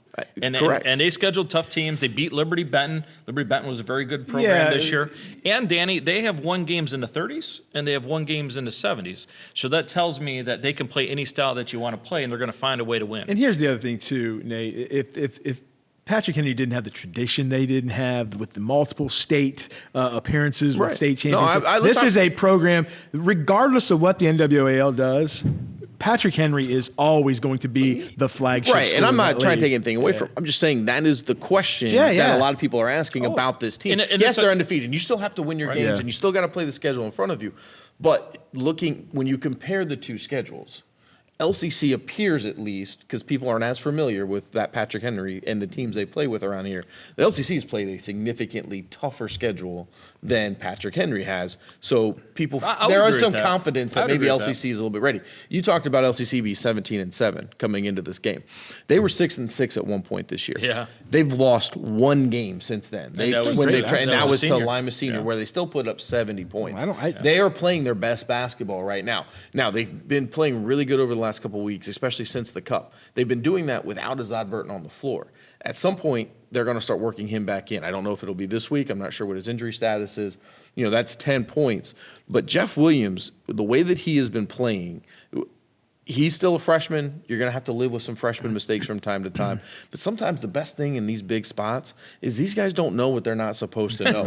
Correct. And they scheduled tough teams. They beat Liberty Benton. Liberty Benton was a very good program this year. And, Danny, they have won games in the 30s, and they have won games in the 70s. So that tells me that they can play any style that you want to play, and they're going to find a way to win. And here's the other thing, too, Nate. If Patrick Henry didn't have the tradition they didn't have with the multiple state appearances with state championships. This is a program, regardless of what the NWAL does, Patrick Henry is always going to be the flagship. Right, and I'm not trying to take anything away from. I'm just saying that is the question that a lot of people are asking about this team. And yes, they're undefeated, and you still have to win your games, and you still got to play the schedule in front of you. But when you compare the 2 schedules, LCC appears, at least, because people aren't as familiar with that Patrick Henry and the teams they play with around here, the LCC has played a significantly tougher schedule than Patrick Henry has. So there is some confidence that maybe LCC is a little bit ready. You talked about LCC be 17-7 coming into this game. They were 6-6 at one point this year. Yeah. They've lost 1 game since then. And that was to Lima Senior, where they still put up 70 points. They are playing their best basketball right now. Now, they've been playing really good over the last couple of weeks, especially since the Cup. They've been doing that without Azad Burton on the floor. At some point, they're going to start working him back in. I don't know if it'll be this week. I'm not sure what his injury status is. That's 10 points. But Jeff Williams, the way that he has been playing, he's still a freshman. You're going to have to live with some freshman mistakes from time to time. But sometimes the best thing in these big spots is these guys don't know what they're not supposed to know.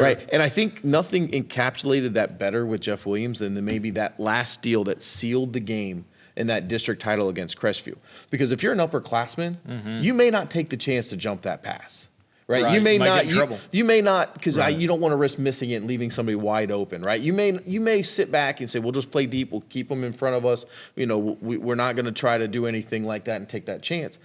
Right? And I think nothing encapsulated that better with Jeff Williams than maybe that last steal that sealed the game in that district title against Crestview. Because if you're an upperclassman, you may not take the chance to jump that pass. Right? You may not. You may not, because you don't want to risk missing it and leaving somebody wide open. Right? You may sit back and say, "We'll just play deep. We'll keep them in front of us. We're not going to try to do anything like that and take that chance."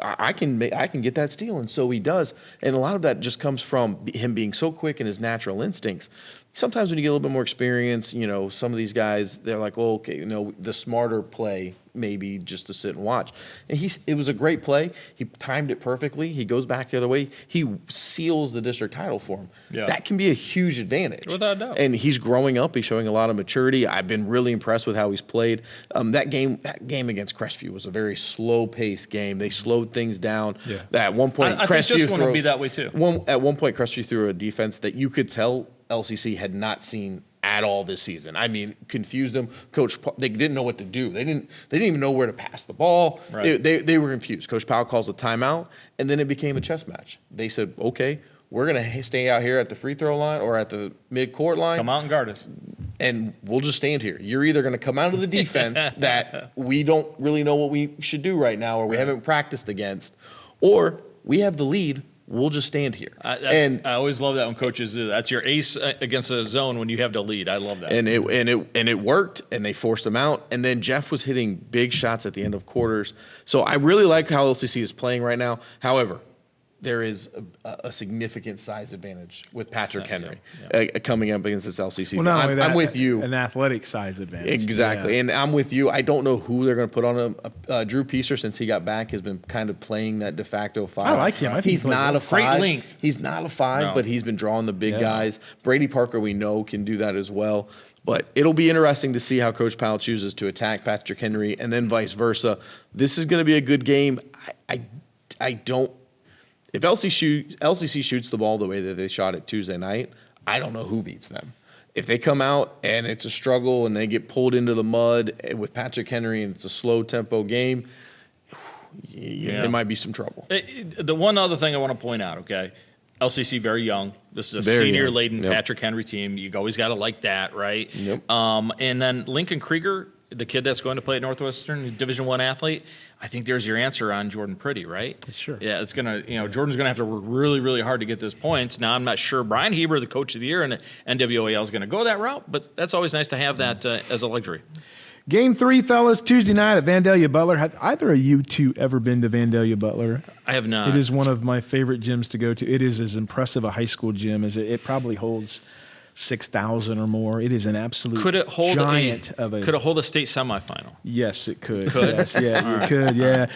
I can get that steal, and so he does. And a lot of that just comes from him being so quick in his natural instincts. Sometimes when you get a little bit more experience, some of these guys, they're like, "Oh, okay, the smarter play maybe just to sit and watch." And it was a great play. He timed it perfectly. He goes back the other way. He seals the district title for him. Yeah. That can be a huge advantage. Without a doubt. And he's growing up. He's showing a lot of maturity. I've been really impressed with how he's played. That game against Crestview was a very slow-paced game. They slowed things down. Yeah. At one point, I think this one will be that way too. At one point, Crestview threw a defense that you could tell LCC had not seen at all this season. I mean, confused them. They didn't know what to do. They didn't even know where to pass the ball. Right. They were confused. Coach Powell calls a timeout, and then it became a chess match. They said, okay, we're going to stay out here at the free throw line or at the mid-court line. Come out and guard us. And we'll just stand here. You're either going to come out of the defense that we don't really know what we should do right now or we haven't practiced against, or we have the lead. We'll just stand here. I always love that when coaches do that. That's your ace against a zone when you have to lead. I love that. And it worked, and they forced him out. And then Jeff was hitting big shots at the end of quarters. So I really like how LCC is playing right now. However, there is a significant size advantage with Patrick Henry coming up against this LCC. Well, not only that, I'm with you. An athletic size advantage. Exactly. Yeah. And I'm with you. I don't know who they're going to put on him. Drew Pieser, since he got back, has been kind of playing that de facto 5. I like him. I think he's not a 5. Great length. He's not a 5, but he's been drawing the big guys. Brady Parker, we know, can do that as well. But it'll be interesting to see how Coach Powell chooses to attack Patrick Henry and then vice versa. This is going to be a good game. I don't. If LCC shoots the ball the way that they shot it Tuesday night, I don't know who beats them. If they come out and it's a struggle and they get pulled into the mud with Patrick Henry and it's a slow tempo game, there might be some trouble. The one other thing I want to point out, okay, LCC very young. This is a senior-laden Patrick Henry team. You always got to like that, right? Yep. And then Lincoln Krieger, the kid that's going to play at Northwestern, Division I athlete, I think there's your answer on Jordan Pretty, right? Sure. Yeah, it's going to, Jordan's going to have to work really, really hard to get those points. Now, I'm not sure Brian Heber, the coach of the year in the NWAL, is going to go that route, but that's always nice to have that as a luxury. Game 3, fellas, Tuesday night at Vandalia Butler. Have either of you two ever been to Vandalia Butler? I have not. It is one of my favorite gyms to go to. It is as impressive a high school gym as it probably holds 6,000 or more. It is an absolute giant of a. Could it hold a state semifinal? Yes, it could. Could? Yes, yeah, it could. Yeah.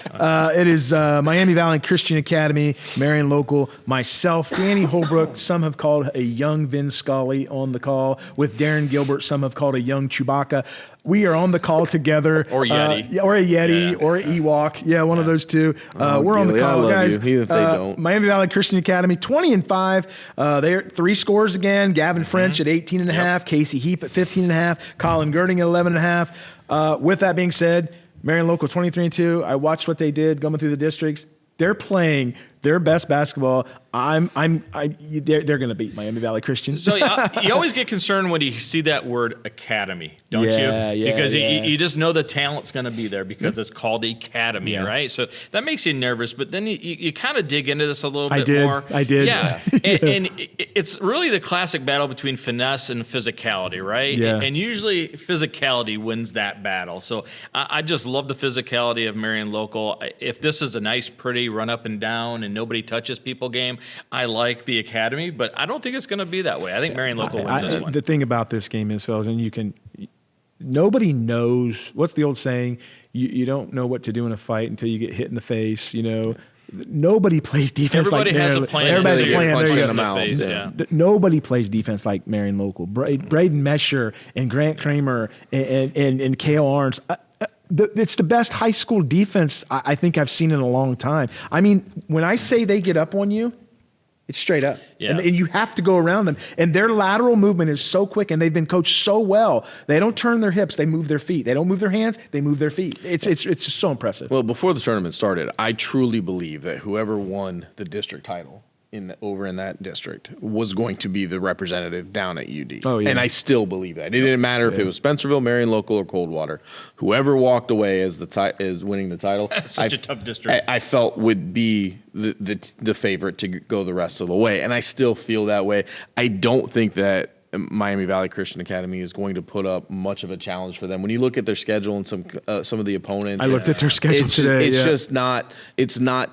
It is Miami Valley Christian Academy, Marion Local, myself, Danny Holbrook. Some have called a young Vin Scully on the call with Darren Gilbert. Some have called a young Chewbacca. We are on the call together. Or Yeti. Or a Yeti, or an Ewok. Yeah, one of those two. We're on the call, I love guys. you, even if they don't. Miami Valley Christian Academy, 20-5. They're 3 scores again. Gavin French at 18.5. Casey Heap at 15.5. Colin Girding at 11.5. With that being said, Marion Local 23-2. I watched what they did going through the districts. They're playing their best basketball. They're going to beat Miami Valley Christian. So you always get concerned when you see that word academy, don't you? Yeah, because you just know the talent's going to be there because it's called academy, right? So that makes you nervous. But then you kind of dig into this a little bit more. I did. Yeah. And it's really the classic battle between finesse and physicality, right? Yeah. And usually physicality wins that battle. So I just love the physicality of Marion Local. If this is a nice, pretty run up and down and nobody touches people game, I like the academy, but I don't think it's going to be that way. I think Marion Local wins this one. The thing about this game is, fellas, and nobody knows, what's the old saying? You don't know what to do in a fight until you get hit in the face, Nobody plays defense Everybody like has Marion. a plan. Everybody's There playing. There you in go. the face, yeah. Nobody plays defense like Marion Local. Braden Mesher and Grant Kramer and Cale Arns. It's the best high school defense I think I've seen in a long time. I mean, when I say they get up on you, it's straight up. Yeah. And you have to go around them. And their lateral movement is so quick, and they've been coached so well. They don't turn their hips. They move their feet. They don't move their hands. They move their feet. It's just so impressive. Well, before the tournament started, I truly believe that whoever won the district title over in that district was going to be the representative down at UD. Oh, yeah. And I still believe that. It didn't matter if it was Spencerville, Marion Local, or Coldwater. Whoever walked away as winning the title, Such a tough district. I felt would be the favorite to go the rest of the way. And I still feel that way. I don't think that Miami Valley Christian Academy is going to put up much of a challenge for them. When you look at their schedule and some of the opponents, I looked at their schedule today. It's just not. It's not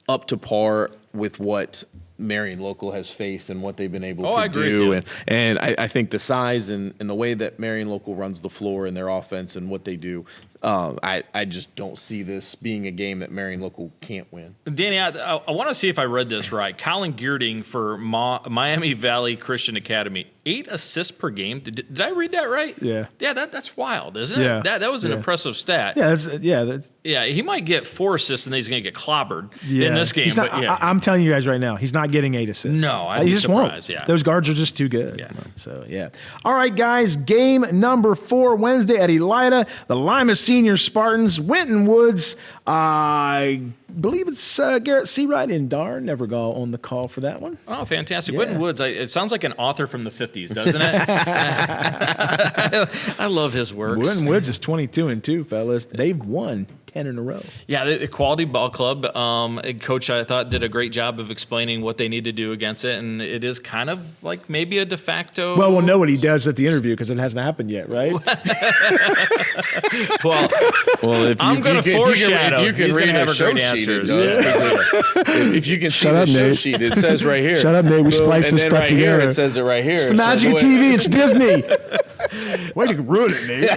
up to par with what Marion Local has faced and what they've been able to do. And I think the size and the way that Marion Local runs the floor and their offense and what they do, I just don't see this being a game that Marion Local can't win. Danny, I want to see if I read this right. Colin Geerding for Miami Valley Christian Academy, 8 assists per game. Did I read that right? Yeah. Yeah, that's wild, isn't it? Yeah. That was an impressive stat. Yeah, He might get 4 assists and then he's going to get clobbered in this game. He's not, but yeah. I'm telling you guys right now, he's not getting 8 assists. No, I'd he be just surprised. won't. Yeah. Those guards are just too good. Yeah. So, yeah. All right, guys, game number 4, Wednesday at Elida. The Lima Senior Spartans, Winton Woods. I believe it's Garrett Seawright and Darn Nevergall on the call for that one. Oh, fantastic. Yeah. Winton Woods, it sounds like an author from the 50s, doesn't it? I love his works. Winton Woods is 22-2, fellas. They've won 10 in a row. Yeah, the Quality Ball Club. Coach, I thought, did a great job of explaining what they need to do against it, and it is kind of like maybe a de facto. Well, we'll know what he does at the interview because it hasn't happened yet, right? well, I'm going to foreshadow. If you can read a show sheet, if you can see the show sheet, it says right here. Shut up, Nate. We spliced this stuff together. Here, it says it right here. It's the magic of TV. It's Disney. Way to ruin it, Nate.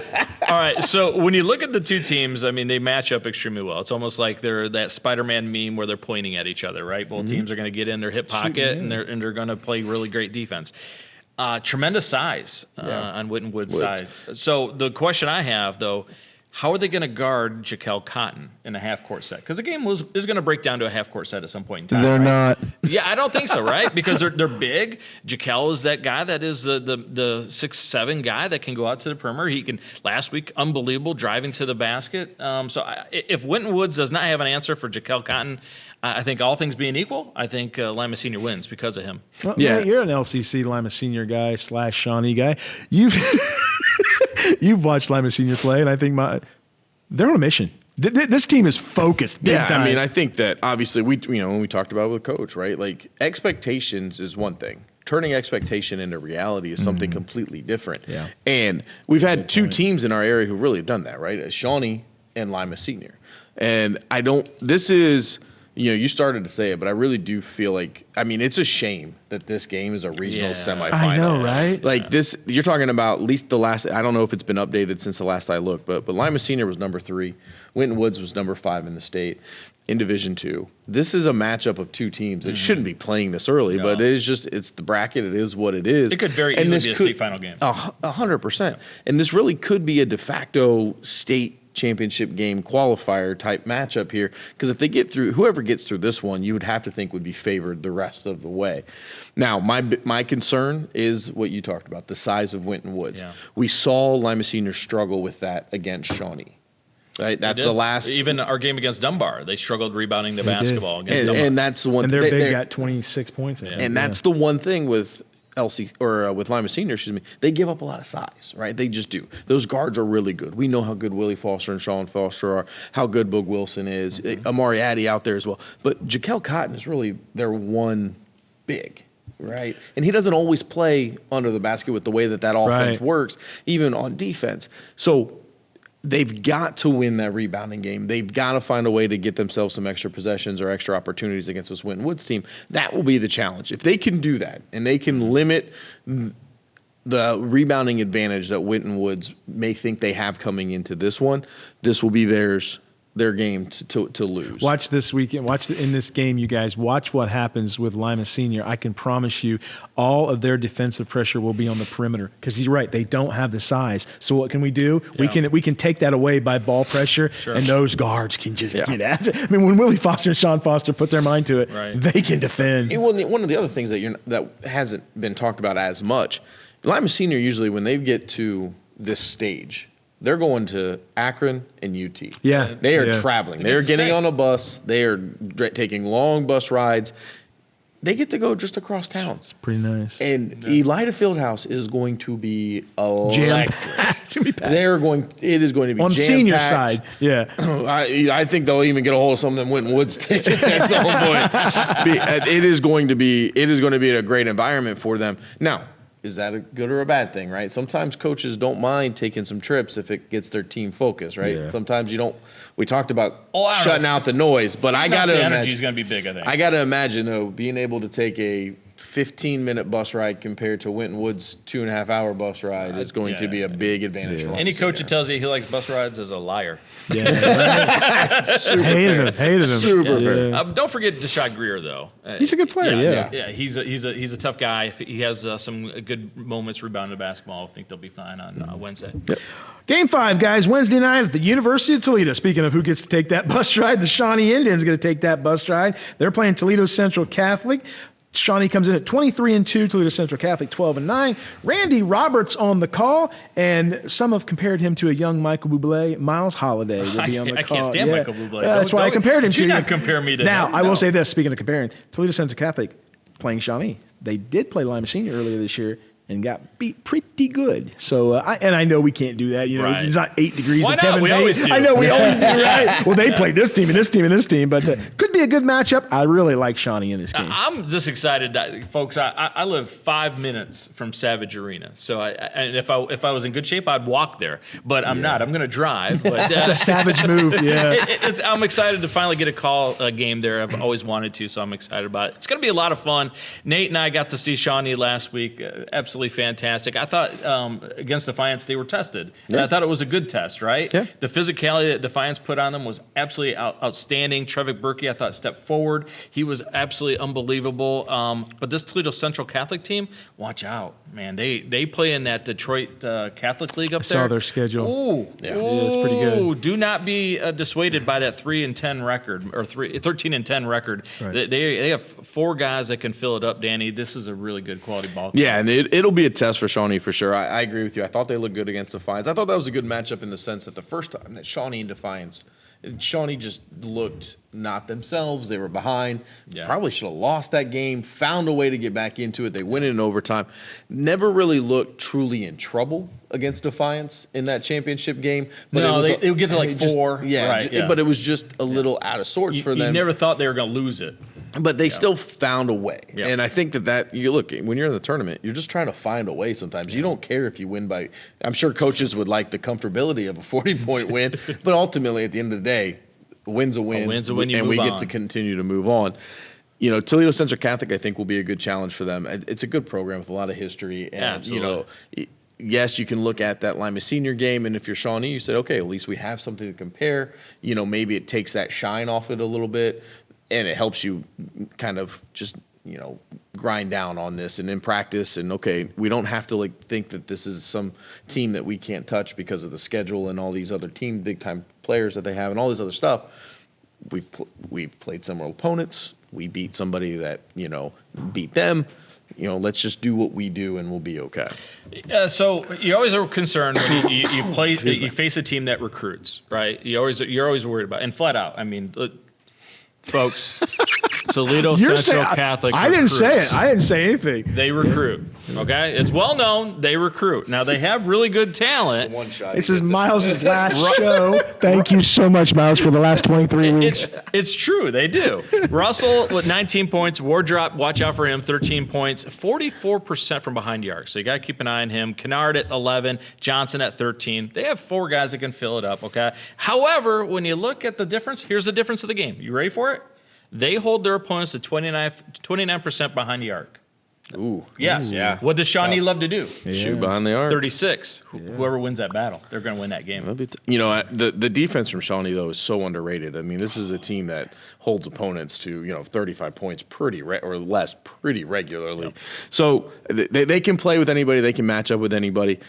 All right, so when you look at the two teams, I mean, they match up extremely well. It's almost like they're that Spider-Man meme where they're pointing at each other, right? Both teams are going to get in their hip pocket, and they're going to play really great defense. Tremendous size on Winton Woods' side. So the question I have, though, how are they going to guard Jaquel Cotton in a half-court set? Because the game is going to break down to a half-court set at some point in time. They're not. Yeah, I don't think so, right? Because they're big. Jaquel is that guy that is the 6'7" guy that can go out to the perimeter. He can, last week, unbelievable, driving to the basket. If Winton Woods does not have an answer for Jaquel Cotton, I think all things being equal, I think Lima Senior wins because of him. Well, yeah, you're an LCC Lima Senior guy / Shawnee guy. You've watched Lima Senior play, and I think they're on a mission. This team is focused big time. I mean, I think that obviously when we talked about it with Coach, right? Like expectations is one thing. Turning expectation into reality is something completely different. Yeah. And we've had two teams in our area who really have done that, right? Shawnee and Lima Senior. And you started to say it, but I really do feel like, I mean, it's a shame that this game is a regional semifinal. I know, right? Like this, you're talking about at least the last, I don't know if it's been updated since the last I looked, but Lima Senior was number 3. Winton Woods was number 5 in the state in Division II. This is a matchup of two teams that shouldn't be playing this early, but it's the bracket. It is what it is. It could very easily be a state final game. 100%. And this really could be a de facto state championship game qualifier type matchup here, because if they get through, whoever gets through this one, you would have to think would be favored the rest of the way. Now, my concern is what you talked about, the size of Winton Woods. Yeah. We saw Lima Senior struggle with that against Shawnee. Right, that's the last. Even our game against Dunbar, they struggled rebounding the basketball against Dunbar. And that's the one. And they got 26 points. And that's the one thing with with Lima Senior, they give up a lot of size, right? They just do. Those guards are really good. We know how good Willie Foster and Shawn Foster are, how good Boog Wilson is, Amari Addy out there as well. But Jaquel Cotton is really their one big, right? And he doesn't always play under the basket with the way that offense works, even on defense. So they've got to win that rebounding game. They've got to find a way to get themselves some extra possessions or extra opportunities against this Winton Woods team. That will be the challenge. If they can do that and they can limit the rebounding advantage that Winton Woods may think they have coming into this one, this will be their game to lose. Watch this weekend. In this game, you guys. Watch what happens with Lima Senior. I can promise you all of their defensive pressure will be on the perimeter because you're right. They don't have the size. So what can we do? Yeah. We can take that away by ball pressure, and those guards can just get after it. I mean, when Willie Foster and Shawn Foster put their mind to it, they can defend. One of the other things that hasn't been talked about as much, Lima Senior usually when they get to this stage, they're going to Akron and UT. Yeah. They are traveling. They are getting on a bus. They are taking long bus rides. They get to go just across town. It's pretty nice. And Elida Fieldhouse is going to be electric. It's going to be packed. It is going to be on jam-packed. Senior side. Yeah. I think they'll even get a hold of some of them Winton Woods tickets at some point. It is going to be a great environment for them. Now, is that a good or a bad thing, right? Sometimes coaches don't mind taking some trips if it gets their team focused, right? Yeah. Sometimes you don't. We talked about shutting out the noise, but I got to imagine the energy is going to be big. I think I got to imagine though being able to take a 15-minute bus ride compared to Winton Woods' 2.5-hour bus ride is going to be a big advantage for any coach who tells you he likes bus rides is a liar. Yeah, hated him. Super fair. Don't forget Deshaun Greer, though. He's a good player. Yeah. He's a tough guy. If he has some good moments rebounding the basketball, I think they'll be fine on Wednesday. Yep. Game 5, guys, Wednesday night at the University of Toledo. Speaking of who gets to take that bus ride, the Shawnee Indians going to take that bus ride. They're playing Toledo Central Catholic. Shawnee comes in at 23-2, Toledo Central Catholic 12-9. Randy Roberts on the call, and some have compared him to a young Michael Bublé. Miles Holliday will be on the call. I can't stand Michael Bublé. That's why I compared him to you. Do not compare me to him. Now, I will say this, speaking of comparing, Toledo Central Catholic playing Shawnee. They did play Lima Senior earlier this year and got beat pretty good. So, I know we can't do that. It's not 8 degrees. Why of not? Kevin We May. always do. I know we always do, right? Well, they played this team and this team and this team, but could be a good matchup. I really like Shawnee in this game. I'm just excited, folks. I live 5 minutes from Savage Arena, so and if I was in good shape, I'd walk there. But I'm not. I'm going to drive. But it's a savage move. Yeah, I'm excited to finally get a game there. I've always wanted to, so I'm excited about it. It's going to be a lot of fun. Nate and I got to see Shawnee last week. Absolutely fantastic. I thought against Defiance they were tested. And I thought it was a good test, right? Yeah. The physicality that Defiance put on them was absolutely outstanding. Trevick Berkey, I thought, stepped forward. He was absolutely unbelievable. But this Toledo Central Catholic team, watch out, man. They play in that Detroit Catholic League up there. I saw their schedule. Ooh, it's pretty good. Do not be dissuaded by that 3-10 record or 13-10 record. Right. They have 4 guys that can fill it up. Danny, this is a really good quality ball club. Yeah, and it'll be a test for Shawnee for sure. I agree with you. I thought they looked good against Defiance. I thought that was a good matchup in the sense that the first time that Shawnee and Defiance, Shawnee just looked not themselves. They were behind. Yeah. Probably should have lost that game, found a way to get back into it. They win it in overtime. Never really looked truly in trouble against Defiance in that championship game. But they would get to like 4. But it was just a little out of sorts for them. You never thought they were going to lose it. But they still found a way. Yeah. And I think that you look, when you're in the tournament, you're just trying to find a way sometimes. You don't care if you win by – I'm sure coaches would like the comfortability of a 40-point win. But ultimately, at the end of the day, a win's a win. A win's a win, and we get to continue to move on. Toledo Central Catholic, I think, will be a good challenge for them. It's a good program with a lot of history. And, absolutely. Yes, you can look at that Lima Senior game, and if you're Shawnee, you said, okay, at least we have something to compare. Maybe it takes that shine off it a little bit. And it helps you kind of just, grind down on this and in practice. And, okay, we don't have to, think that this is some team that we can't touch because of the schedule and all these other big-time players that they have and all this other stuff. We've played similar opponents. We beat somebody that, beat them. Let's just do what we do and we'll be okay. So you always are concerned when you face a team that recruits, right? You're always worried about, and flat out, folks, Toledo Central Catholic I didn't say it. I didn't say anything. They recruit, okay? It's well known they recruit. Now, they have really good talent. This is Miles' last show. Thank you so much, Miles, for the last 23 weeks. It's true. They do. Russell with 19 points. Wardrop, watch out for him, 13 points. 44% from behind the arc, so you got to keep an eye on him. Kennard at 11. Johnson at 13. They have 4 guys that can fill it up, okay? However, when you look at the difference, here's the difference of the game. You ready for it? They hold their opponents to 29% behind the arc. Ooh. Yes. Yeah. What does Shawnee love to do? Yeah. Shoot behind the arc. 36. Yeah. Whoever wins that battle, they're going to win that game. The defense from Shawnee, though, is so underrated. This is a team that holds opponents to, 35 points or less pretty regularly. Yep. So they can play with anybody. They can match up with anybody.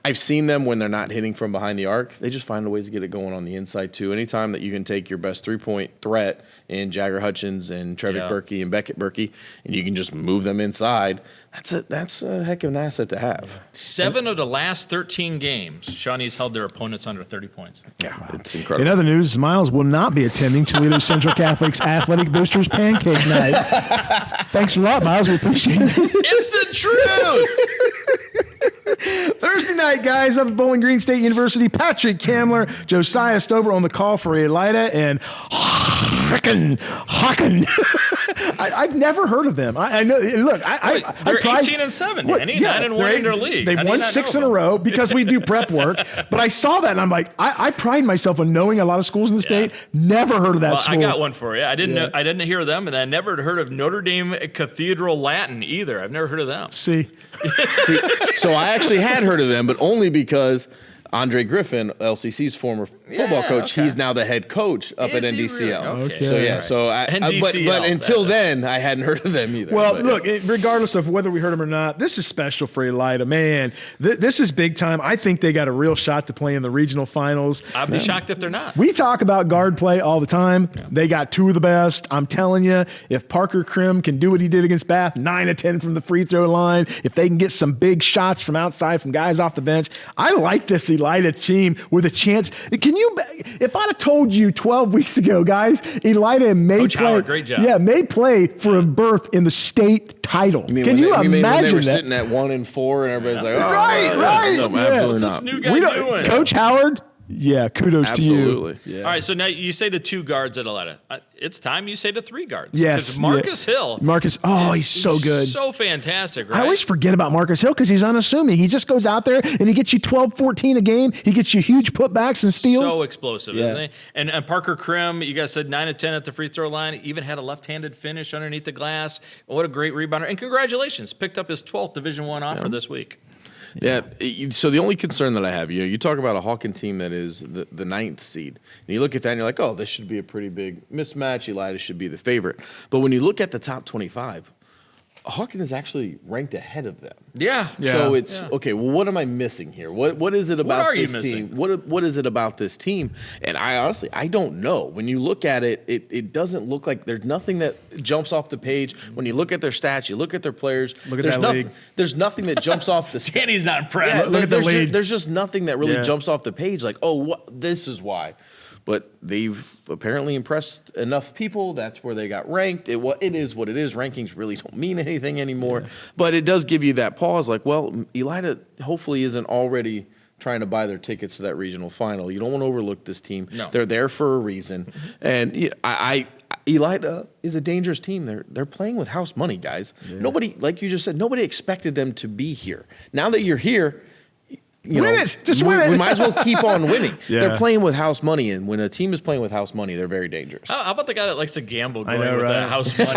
I've seen them when they're not hitting from behind the arc. They just find ways to get it going on the inside, too. Anytime that you can take your best 3-point threat in Jagger Hutchins and Trevick Berkey and Beckett Berkey, and you can just move them inside, that's a heck of an asset to have. 7 of the last 13 games, Shawnee's held their opponents under 30 points. Yeah, it's incredible. In other news, Miles will not be attending Toledo Central Catholic's Athletic Boosters Pancake Night. Thanks a lot, Miles. We appreciate it. It's the truth. Thursday night, guys, up at Bowling Green State University, Patrick Kamler, Josiah Stover on the call for Elida, and Haken I've never heard of them. I know. Look, they're 18-7, Danny. 9-1 in their league. They've won 6 in a row because we do prep work. But I saw that and I'm like, I pride myself on knowing a lot of schools in the state. Never heard of that school. I got one for you. I didn't know. I didn't hear of them, and I never heard of Notre Dame Cathedral Latin either. I've never heard of them. See, so I actually had heard of them, but only because Andre Griffin, LCC's former football coach, he's now the head coach up at NDCL. Really? Okay. So yeah, so but until then, I hadn't heard of them either. Well, look, regardless of whether we heard them or not, this is special for Elida. Man, this is big time. I think they got a real shot to play in the regional finals. I'd be shocked if they're not. We talk about guard play all the time. Yeah. They got 2 of the best. I'm telling you, if Parker Krim can do what he did against Bath, 9 of 10 from the free throw line, if they can get some big shots from outside from guys off the bench, I like this Elida team with a chance. If I'd have told you 12 weeks ago, guys, Elida may play. Howard, great job. Yeah, may play for a berth in the state title. Can you imagine when they were that? Sitting at 1-4 and everybody's like, oh, right. No, absolutely What's not. this new guy doing? Coach Howard. Yeah, kudos to you. Absolutely. Yeah. All right, so now you say the 2 guards at Elida. It's time you say the 3 guards. Yes. Because Marcus Hill. He's so good. So fantastic, right? I always forget about Marcus Hill because he's unassuming. He just goes out there and he gets you 12, 14 a game. He gets you huge putbacks and steals. So explosive, isn't he? And Parker Krim, you guys said 9 of 10 at the free throw line. Even had a left-handed finish underneath the glass. What a great rebounder. And congratulations. Picked up his 12th Division I offer this week. Yeah. So the only concern that I have, you talk about a Hawken team that is the 9th seed, and you look at that and you're like, oh, this should be a pretty big mismatch. Elida should be the favorite. But when you look at the top 25, Hawken is actually ranked ahead of them. Yeah. So it's okay. Well, what am I missing here? What is it about this team? Missing? What is it about this team? And I honestly don't know. When you look at it, it doesn't look like there's nothing that jumps off the page. When you look at their stats, you look at their players. Look at that league. There's nothing that jumps off the. Danny's not impressed. Look at the league. There's just nothing that really jumps off the page. Like, this is why. But they've apparently impressed enough people. That's where they got ranked. It is what it is. Rankings really don't mean anything anymore. Yeah. But it does give you that pause. Like, well, Elida hopefully isn't already trying to buy their tickets to that regional final. You don't want to overlook this team. No. They're there for a reason. And Elida is a dangerous team. They're playing with house money, guys. Yeah. Nobody, like you just said, nobody expected them to be here. Now that you're here, win it. Just win it. We might as well keep on winning. Yeah. They're playing with house money, and when a team is playing with house money, they're very dangerous. How about the guy that likes to gamble going with that house money?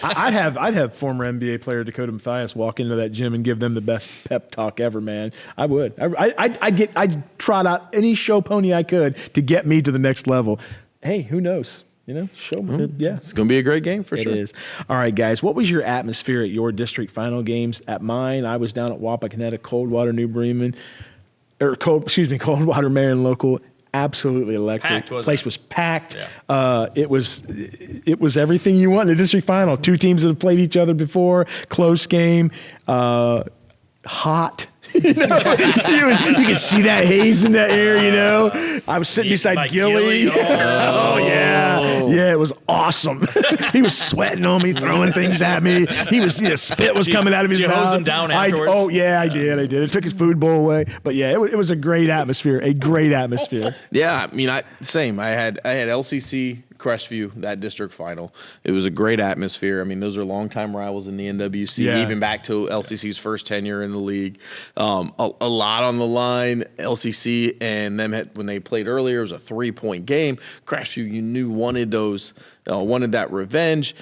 I'd have former NBA player Dakota Mathias walk into that gym and give them the best pep talk ever, man. I would. I'd trot out any show pony I could to get me to the next level. Hey, who knows? Show me. Yeah. It's going to be a great game for sure. It is. All right, guys, what was your atmosphere at your district final games? At mine, I was down at Wapakoneta, Coldwater, New Bremen, Coldwater, Marion Local. Absolutely electric. Packed, wasn't Place it? was packed. Yeah. It was everything you want in the district final. 2 teams that have played each other before, close game, hot. You can see that haze in that air, I was sitting beside Gilly. Yeah, it was awesome. He was sweating on me, throwing things at me. Spit was coming out of his mouth. Did you hose him down afterwards? I did. It took his food bowl away. But yeah, it was a great atmosphere. Yeah, same. I had LCC Crestview, that district final. It was a great atmosphere. Those are longtime rivals in the NWC, even back to LCC's first tenure in the league. A lot on the line. LCC and them when they played earlier, it was a 3-point game. Crestview, you knew wanted that revenge.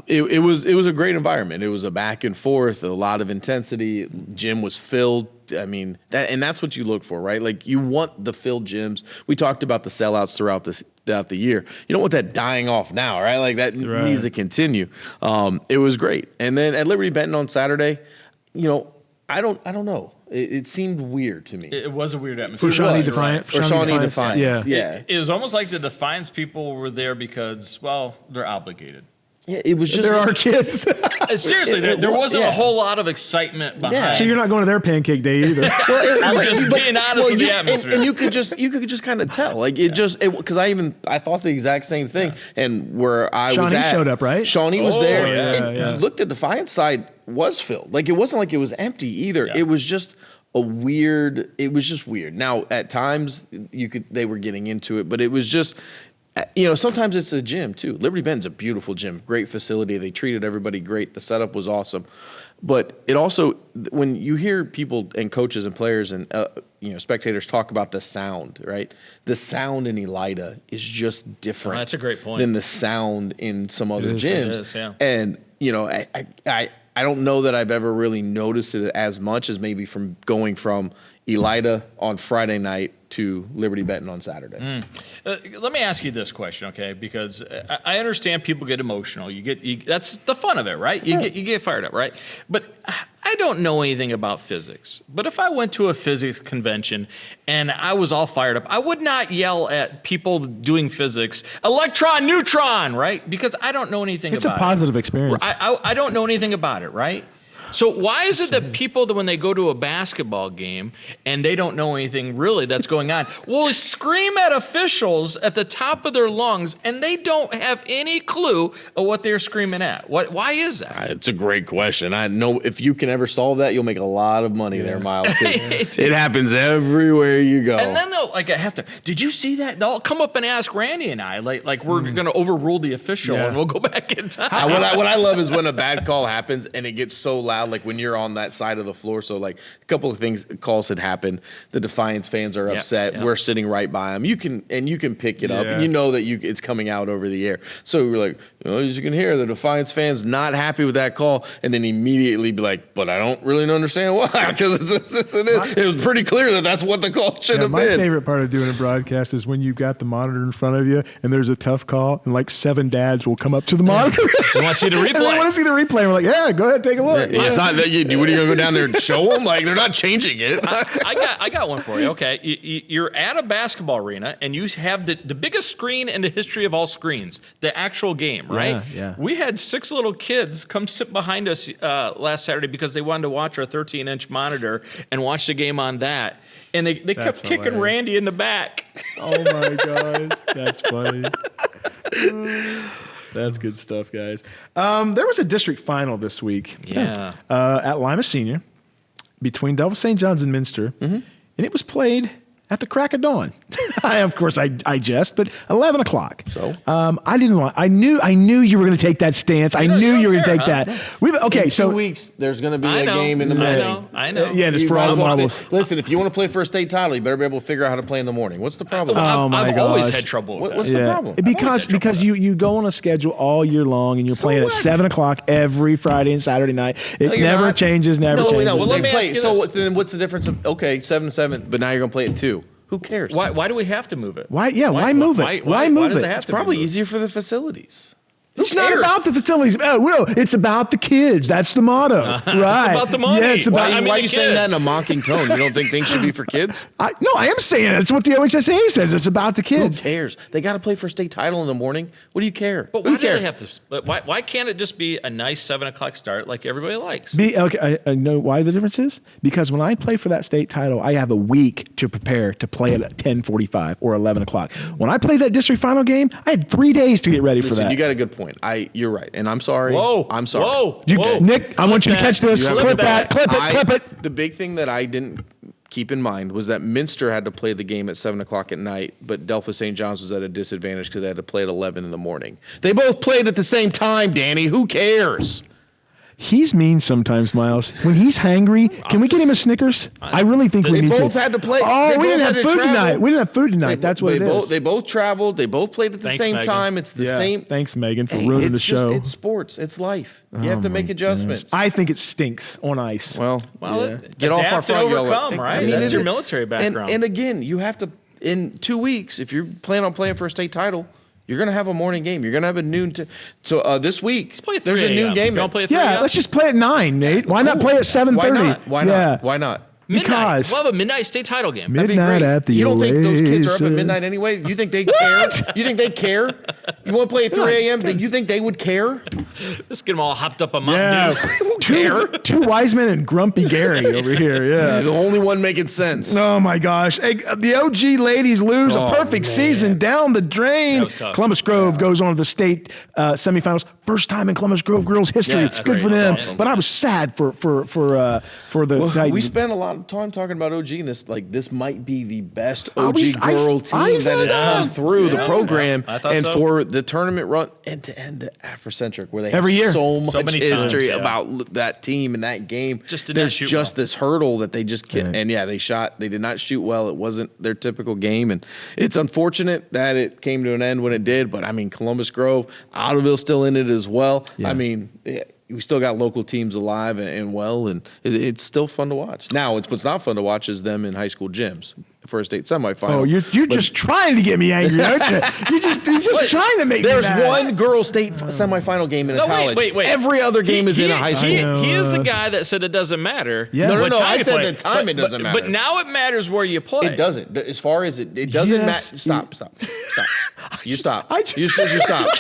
It was a great environment. It was a back and forth, a lot of intensity. Gym was filled. That's what you look for, right? Like, you want the filled gyms. We talked about the sellouts throughout the year. You don't want that dying off now, right? Like, that needs to continue. It was great. And then at Liberty Benton on Saturday, I don't know. It seemed weird to me. It was a weird atmosphere. For Shawnee Defiance. Yeah. It was almost like the Defiance people were there because, they're obligated. Yeah, it was just. There are kids. Seriously, there wasn't a whole lot of excitement behind. Yeah. So you're not going to their pancake day either. I'm just being honest with the atmosphere. And you could just kind of tell, like because I thought the exact same thing. And where I was at, showed up, right? Shawnee was there. Yeah, and looked at the Defiance side was filled. Like, it wasn't like it was empty either. Yeah. It was just weird. Now at times they were getting into it, but it was just. sometimes it's a gym too. Liberty Benton's a beautiful gym, great facility. They treated everybody great. The setup was awesome. But it also, when you hear people and coaches and players and spectators talk about the sound, right? The sound in Elida is just different. That's a great point. Than the sound in some other gyms. It is, yeah. And I don't know that I've ever really noticed it as much as maybe from going from Elida on Friday night to Liberty Benton on Saturday. Let me ask you this question, okay? Because I understand people get emotional. That's the fun of it, right? You get fired up, right? But I don't know anything about physics. But if I went to a physics convention and I was all fired up, I would not yell at people doing physics, electron, neutron, right? Because I don't know anything about it. It's a positive experience. I don't know anything about it, right? So why is it that people, when they go to a basketball game and they don't know anything really that's going on, will scream at officials at the top of their lungs and they don't have any clue of what they're screaming at? Why is that? It's a great question. I know if you can ever solve that, you'll make a lot of money there, Miles. It happens everywhere you go. And then they'll have to, did you see that? They'll come up and ask Randy and I, like we're going to overrule the official and we'll go back in time. What I love is when a bad call happens and it gets so loud, like when you're on that side of the floor. So like a couple of calls had happened. The Defiance fans are upset. Yeah. We're sitting right by them. You can pick it up and you know that it's coming out over the air. So we're like, as you can hear, the Defiance fans not happy with that call, and then immediately be like, but I don't really understand why, because it was pretty clear that's what the call should have been. My favorite part of doing a broadcast is when you've got the monitor in front of you and there's a tough call and like 7 dads will come up to the monitor. They want to see the replay. And they want to see the replay. And we're like, yeah, go ahead, take a look. It's not that what are you going to go down there and show them? Like, they're not changing it. I got one for you. Okay, you're at a basketball arena and you have the biggest screen in the history of all screens, the actual game, right? Yeah. We had 6 little kids come sit behind us last Saturday because they wanted to watch our 13-inch monitor and watch the game on that. And they kept kicking Randy in the back. Oh, my God. That's funny. That's good stuff, guys. There was a district final this week. Yeah. At Lima Senior between Delphos St. John's and Minster. And it was played at the crack of dawn. Of course, I jest, but 11 o'clock. So? I didn't want. I knew you were going to take that stance. I knew you were going to take that. In 2 weeks, there's going to be a game in the morning. I know. Yeah, just for all the marbles. Listen, if you want to play for a state title, you better be able to figure out how to play in the morning. What's the problem? I've always had trouble with that. What's the problem? Because you go on a schedule all year long and you're playing at 7 o'clock every Friday and Saturday night. It never changes. No, changes. well, let me ask you so this. then what's the difference of 7 to 7, but now you're going to play at 2? Who cares? Why do we have to move it? Why move it? Why move does it? it have It's to probably be moved? easier for the facilities. It's not about the facilities. No, it's about the kids. That's the motto. Right. It's about the money. Yeah, it's about. Why are you saying that in a mocking tone? You don't think things should be for kids? No, I am saying it. It's what the OHSAA says. It's about the kids. Who cares? They got to play for a state title in the morning. What do you care? But why do they have to? But why can't it just be a nice 7 o'clock start like everybody likes? Okay, I know why the difference is. Because when I play for that state title, I have a week to prepare to play it at 10:45 or 11 o'clock. When I played that district final game, I had 3 days to get ready for that. You got a good point. You're right. And I'm sorry. Whoa. I'm sorry. Whoa. Nick, I want you to catch this. Clip it. The big thing that I didn't keep in mind was that Minster had to play the game at 7 o'clock at night, but Delphos St. John's was at a disadvantage because they had to play at 11 in the morning. They both played at the same time, Danny. Who cares? He's mean sometimes, Miles. When he's hangry, can we get him a Snickers? I really think we need to. They both had to play. Oh, we didn't have food tonight. We didn't have food tonight. That's what it is. They both traveled. They both played at the same time. It's the same. Thanks, Megan, for ruining the show. It's sports. It's life. You have to make adjustments. I think it stinks on ice. Well, get off our front overcome, right? I mean, that's your military background. And again, you have to, in 2 weeks, if you're planning on playing for a state title, you're going to have a morning game. You're going to have a noon. So this week, there's a noon game. Don't play at 3 a.m.? Let's just play at 9, Nate. Why not play at 7:30? Why not? Why not? Midnight. We'll have a midnight state title game. Midnight at the You don't think those kids are up at Oasis. midnight anyway? You think they care? You think they care? You want to play at 3 a.m.? You think they would care? Let's get them all hopped up on Mountain Dew. Two wise men and grumpy Gary over here. Yeah. The only one making sense. Oh, my gosh. Hey, the OG ladies lose a perfect season down the drain. That was tough. Columbus Grove goes on to the state semifinals. First time in Columbus Grove girls history. Yeah, it's good for them. Awesome. But I was sad for the Titans. We spent a lot of time talking about OG, and this might be the best OG girl team that has come through the program, and for the tournament run end to end Afrocentric, where they have so much history about that team and that game. There's just this hurdle that they just can't. And they did not shoot well. It wasn't their typical game, and it's unfortunate that it came to an end when it did. But I mean, Columbus Grove, Ottoville still in it as well. Yeah. I mean, we still got local teams alive and well, and it's still fun to watch. Now, what's not fun to watch is them in high school gyms for a state semifinal. Oh, you're just trying to get me angry, aren't you? You're just trying to make me mad. There's one girls' state semifinal game in a college. Wait. Every other game is in a high school. He is the guy that said it doesn't matter. Yeah. No. I said the time it doesn't matter. But now it matters where you play. It doesn't. As far as it doesn't matter. Stop. You stop. You stop.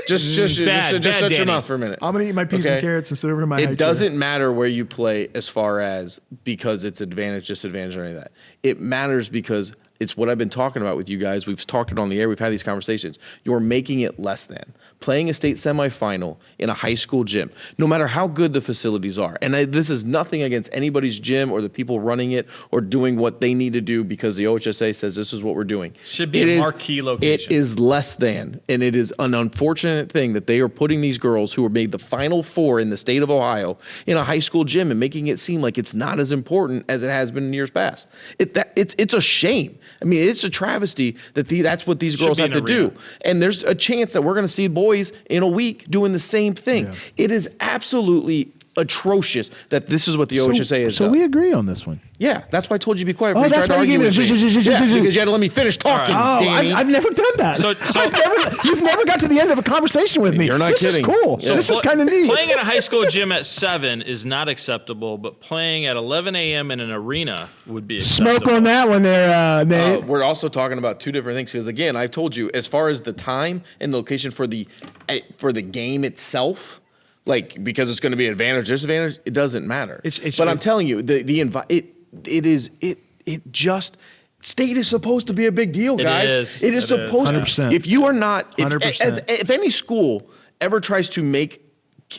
Just shut your mouth for a minute. I'm gonna eat my peas and carrots and sit over my. It doesn't matter where you play as far as because it's advantage, disadvantage, or any of that. It matters because it's what I've been talking about with you guys. We've talked it on the air. We've had these conversations. You're making it less than. Playing a state semifinal in a high school gym, no matter how good the facilities are. And this is nothing against anybody's gym or the people running it or doing what they need to do because the OHSA says this is what we're doing. Should be a marquee location. It is less than, and it is an unfortunate thing that they are putting these girls who are made the Final Four in the state of Ohio in a high school gym and making it seem like it's not as important as it has been in years past. It's a shame. I mean, it's a travesty that that's what these girls have to do. And there's a chance that we're going to see boys in a week doing the same thing. Yeah. It is absolutely atrocious that this is what the OHSA is. So we agree on this one. Yeah, that's why I told you to be quiet. That's why you because you had to let me finish talking. Danny. I've never done that. You've never got to the end of a conversation with me. You're not kidding. This is cool. So this is kind of neat. Playing in a high school gym at 7 is not acceptable, but playing at 11 a.m. in an arena would be acceptable. Smoke on that one there, Nate. We're also talking about two different things because, again, I've told you, as far as the time and the location for the game itself, like because it's going to be advantage, disadvantage, it doesn't matter. But I'm telling you, state is supposed to be a big deal, guys. It is supposed to. 100%. If you are not, 100%. If any school ever tries to make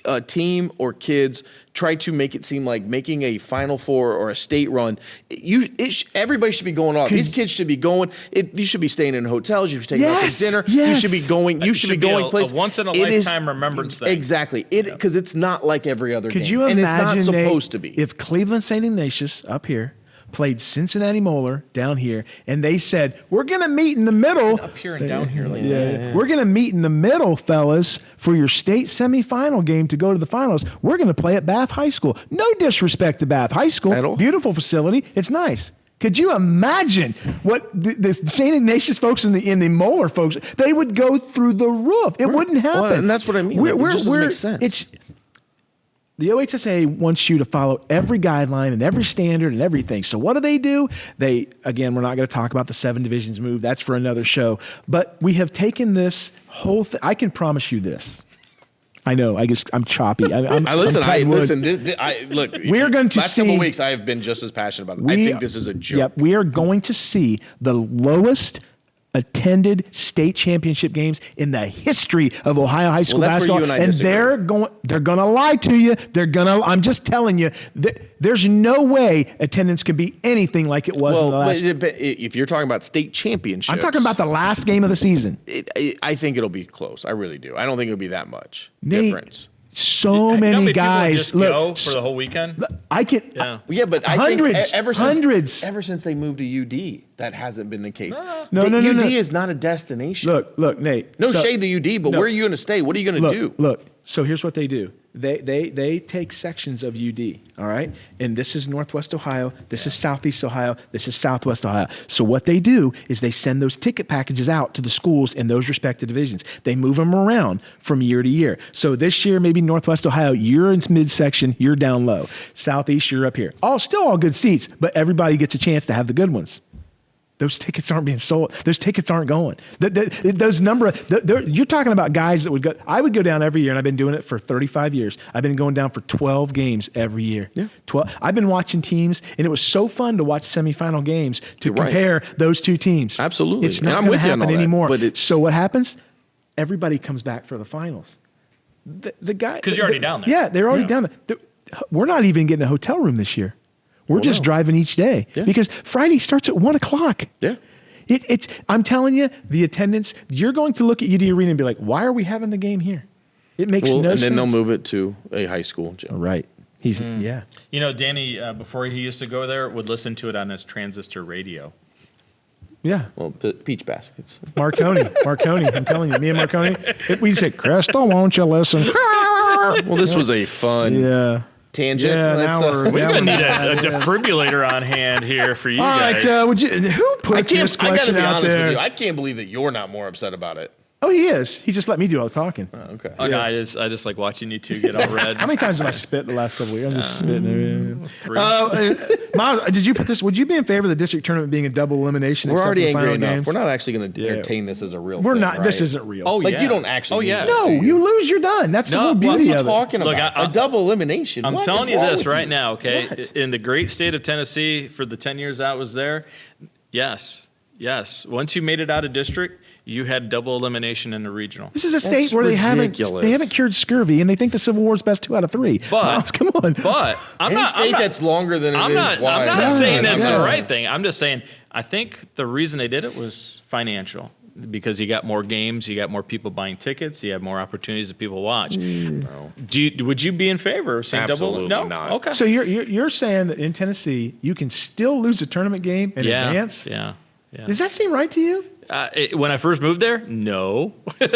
a team or kids try to make it seem like making a Final Four or a state run, everybody should be going off. These kids should be going. You should be staying in hotels. You should be taking out to dinner. You should be going. You should be going places. A once in a lifetime remembrance thing. Exactly. Because it's not like every other game. Could you imagine, and it's not supposed to be. If Cleveland St. Ignatius up here played Cincinnati Moeller down here, and they said, we're going to meet in the middle. Up here and down here. Like We're going to meet in the middle, fellas, for your state semifinal game to go to the finals. We're going to play at Bath High School. No disrespect to Bath High School. At all. Beautiful facility. It's nice. Could you imagine what the St. Ignatius folks and the Moeller folks, they would go through the roof. It wouldn't happen. Well, and that's what I mean. It just doesn't make sense. The OHSA wants you to follow every guideline and every standard and everything. So what do? Again, we're not going to talk about the 7 divisions move. That's for another show. But we have taken this whole thing. I can promise you this. I know. I'm choppy. Listen. Look. We're going to last couple of weeks, I have been just as passionate about it. I think this is a joke. Yep. We are going to see the lowest attended state championship games in the history of Ohio high school basketball, and they're going to lie to you. I'm just telling you, there's no way attendance can be anything like it was in the last. But if you're talking about state championships, I'm talking about the last game of the season. I think it'll be close. I really do. I don't think it'll be that much difference. So many guys go for the whole weekend. I can. But I hundreds, think hundreds. Ever since they moved to UD, that hasn't been the case. No. UD is not a destination. Look, Nate. No shade to UD, but where are you going to stay? What are you going to do? Look. So here's what they do. They take sections of UD, all right? And this is Northwest Ohio, this is Southeast Ohio, this is Southwest Ohio. So what they do is they send those ticket packages out to the schools in those respective divisions. They move them around from year to year. So this year, maybe Northwest Ohio, you're in midsection, you're down low. Southeast, you're up here. Still all good seats, but everybody gets a chance to have the good ones. Those tickets aren't being sold. Those tickets aren't going. You're talking about guys that would go. I would go down every year, and I've been doing it for 35 years. I've been going down for 12 games every year. Yeah. 12. I've been watching teams, and it was so fun to watch semifinal games to compare those two teams. Absolutely. It's not going to happen anymore. So what happens? everybody comes back for the finals. The guy, because you're already down there. Yeah, they're already down there. We're not even getting a hotel room this year. We're just driving each day because Friday starts at 1:00. Yeah. I'm telling you, the attendance, you're going to look at UD Arena and be like, why are we having the game here? It makes no sense. And then they'll move it to a high school gym. Right. Yeah. You know, Danny, before he used to go there, would listen to it on his transistor radio. Yeah. Well, peach baskets. Marconi. I'm telling you, me and Marconi, we say, Crystal, won't you listen? Well, this was a fun tangent. Yeah, we're going to need a defibrillator on hand here for you guys. All right, who put this question out there? With you. I can't believe that you're not more upset about it. Oh, he is. He just let me do all the talking. Oh, okay. Oh, no, I just like watching you two get all red. How many times have I spit the last couple of weeks? I'm just spitting. Miles, did you put this? Would you be in favor of the district tournament being a double elimination? We're already angry enough. Games? We're not actually going to entertain this as a real We're thing, not. right? This isn't real. Oh, you don't actually. Oh, yeah. No, you lose, you're done. That's the whole beauty what are you of it. talking Look, about? A double elimination. I'm telling you this right now, okay? What? In the great state of Tennessee, for the 10 years I was there, yes. Once you made it out of district, you had double elimination in the regional. This is a state where they haven't cured scurvy, and they think the Civil War's best 2 out of 3. But Miles, come on. But I'm Any not. state that's longer than I'm it not. is wide. I'm not saying that's the Yeah. right thing. I'm just saying I think the reason they did it was financial. Because you got more games, you got more people buying tickets, you have more opportunities that people watch. Would you be in favor of seeing Absolutely double? No, not. okay. So you're saying that in Tennessee you can still lose a tournament game in advance? Yeah. Does that seem right to you? When I first moved there, no. But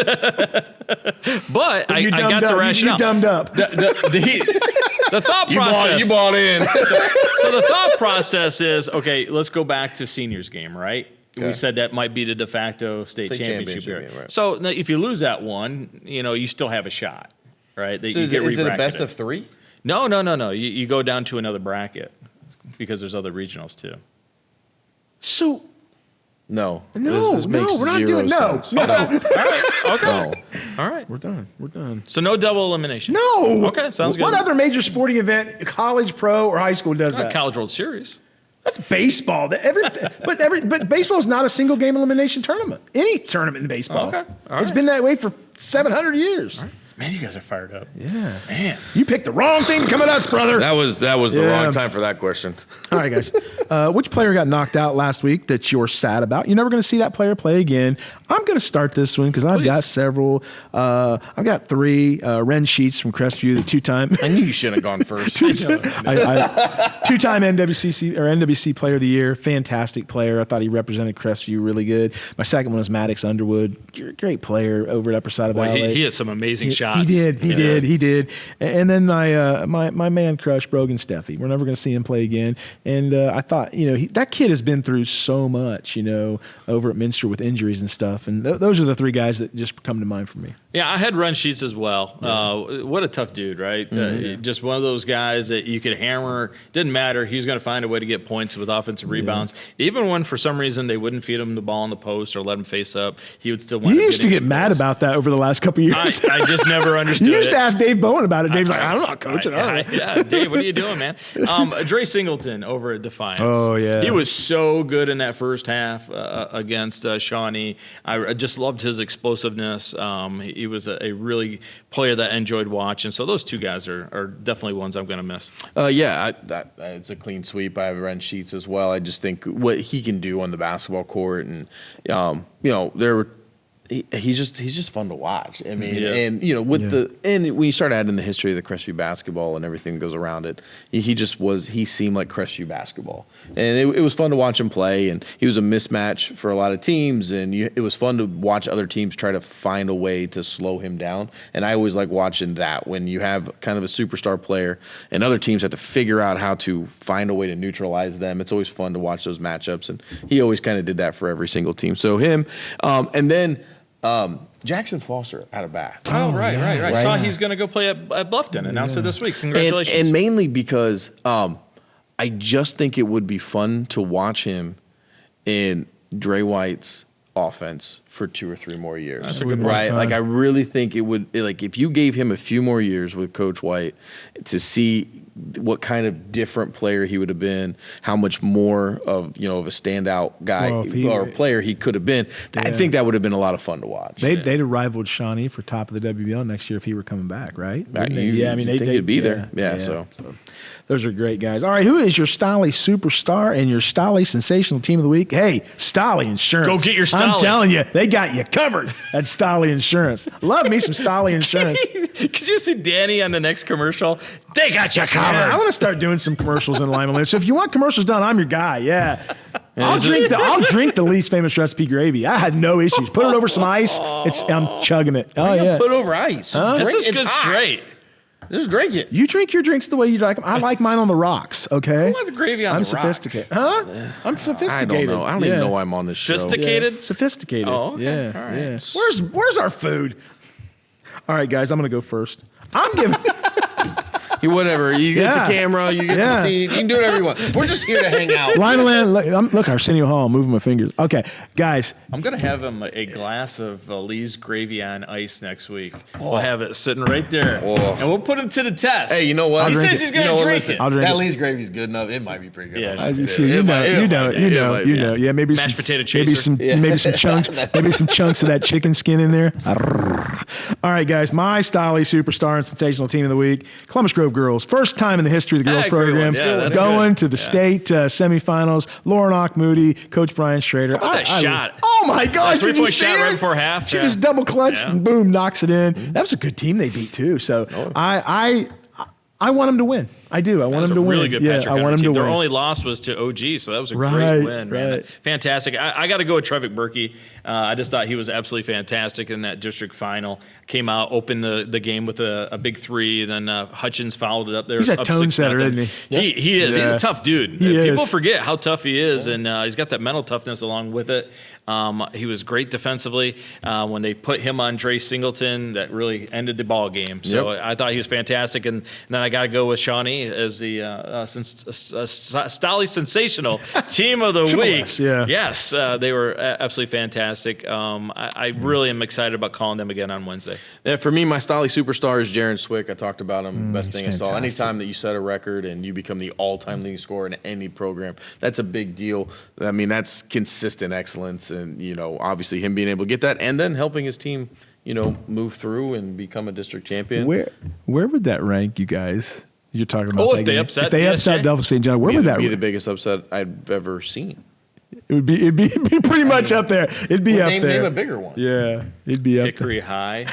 I got the rationale. You dumbed up. The thought process. You bought in. So the thought process is, okay, let's go back to seniors game, right? Okay. We said that might be the de facto state championship year. Game, right. So now if you lose that one, you still have a shot, right? So is it a best of 3? No. You go down to another bracket because there's other regionals too. So No, we're not doing sense. no. All right. Okay. No. All right. We're done. So no double elimination. No. Okay, sounds good. What other major sporting event, college, pro, or high school does that? College World Series. That's baseball. But baseball is not a single game elimination tournament. Any tournament in baseball. Okay. All It's right. been that way for 700 years. Man, you guys are fired up. Yeah. Man. You picked the wrong thing to come at us, brother. That was the Yeah. wrong time for that question. All right, guys. Which player got knocked out last week that you're sad about? You're never going to see that player play again. I'm going to start this one because I've got several. I've got 3. Ren Sheets from Crestview, the 2-time. I knew you shouldn't have gone first. 2-time NWC Player of the Year. Fantastic player. I thought he represented Crestview really good. My second one was Maddox Underwood. Great player over at Upper Side of Valley. He had some amazing shots. He did. And then my man crush, Brogan Steffi. We're never going to see him play again. And I thought, that kid has been through so much, over at Minster with injuries and stuff. And those are the 3 guys that just come to mind for me. Yeah, I had Run Sheets as well. What a tough dude, right? Just one of those guys that you could hammer. Didn't matter. He was going to find a way to get points with offensive rebounds. Even when, for some reason, they wouldn't feed him the ball in the post or let him face up, he would still want to You used to get mad about that over the last couple of years. I just never understood You used it. to ask Dave Bowen about it. Dave's like, I'm not coaching. Yeah, Dave, what are you doing, man? Dre Singleton over at Defiance. Oh, yeah. He was so good in that first half against Shawnee. I just loved his explosiveness. He was a really player that I enjoyed watching. So those 2 guys are definitely ones I'm going to miss. It's a clean sweep. I have Ren Sheets as well. I just think what he can do on the basketball court, and he's just fun to watch. I mean, and when you start adding the history of the Crestview basketball and everything that goes around it, he seemed like Crestview basketball, and it was fun to watch him play. And he was a mismatch for a lot of teams, and it was fun to watch other teams try to find a way to slow him down. And I always like watching that when you have kind of a superstar player, and other teams have to figure out how to find a way to neutralize them. It's always fun to watch those matchups, and he always kind of did that for every single team. So him, and then. Jackson Foster out of Bath. Oh, right. Saw he's going to go play at Bluffton. Announced it this week. Congratulations. And mainly because I just think it would be fun to watch him in Dre White's offense for 2 or 3 more years. That's a good right. point. Like I really think it would. Like if you gave him a few more years with Coach White to see what kind of different player he would have been, how much more of of a standout guy or player he could have been. I think that would have been a lot of fun to watch. They'd have rivaled Shawnee for top of the WBL next year if he were coming back, right? I think he'd be there. Yeah, so. Those are great guys. All right, who is your Stolly superstar and your Stolly sensational team of the week? Hey, Stolly Insurance. Go get your Stolly. I'm telling you, they got you covered at Stolly Insurance. Love me some Stolly Insurance. Could you see Danny on the next commercial? They got you covered. Yeah, I want to start doing some commercials in Lima. So if you want commercials done, I'm your guy. Yeah. I'll drink the least famous recipe gravy. I had no issues. Put it over some ice. I'm chugging it. Oh yeah. Put it over ice. This is good straight. Just drink it. You drink your drinks the way you like them. I like mine on the rocks, okay? Who wants gravy on the rocks? I'm sophisticated. Huh? I'm sophisticated. I don't know. I don't even know why I'm on this show. Sophisticated? Yeah. Sophisticated. Oh, okay. Yeah. All right. Yeah. Where's our food? All right, guys, I'm going to go first. I'm giving... Whatever. You get the camera, you get the seat. You can do whatever you want. We're just here to hang out. Look, Arsenio Hall, I'm moving my fingers. Okay, guys. I'm going to have him a glass of Lee's gravy on ice next week. We'll have it sitting right there. And we'll put him to the test. Hey, you know what? He says he's going to drink it. That Lee's gravy's good enough. It might be pretty good. Yeah, you know. Yeah, maybe mashed potato chaser. Maybe some chunks of that chicken skin in there. All right, guys, my Stolly superstar and sensational team of the week, Columbus Grove girls. First time in the history of the girls program going to the state semifinals. Lauren Moody, Coach Brian Schrader. How about that shot? Oh my gosh! That 3-point shot right before half. She just double clutched and boom, knocks it in. That was a good team they beat too. So I want them to win. I do. I want them to win. Really good Patrick Henry team. Their only loss was to OG, so that was a great win. Man. Fantastic. I got to go with Trevik Berkey. I just thought he was absolutely fantastic in that district final. Came out, opened the game with a big three, and then Hutchins followed it up there. He's a tone setter, isn't he? He is. Yeah. He's a tough dude. People forget how tough he is, and he's got that mental toughness along with it. He was great defensively. When they put him on Dre Singleton, that really ended the ball game. So I thought he was fantastic. And then I got to go with Shawnee as the Stolly sensational team of the week. Yes, they were absolutely fantastic. I really am excited about calling them again on Wednesday. Yeah, for me, my Stolly superstar is Jaron Swick. I talked about him. Best thing fantastic. I saw. Anytime that you set a record and you become the all-time leading scorer in any program, that's a big deal. I mean, that's consistent excellence. And, obviously him being able to get that and then helping his team, move through and become a district champion. Where would that rank, you guys? You're talking about if they upset Delphia St. John, where would that be? The biggest upset I've ever seen. It'd be pretty much up there. It'd be up there. Name a bigger one. Yeah, it'd be up Hickory High.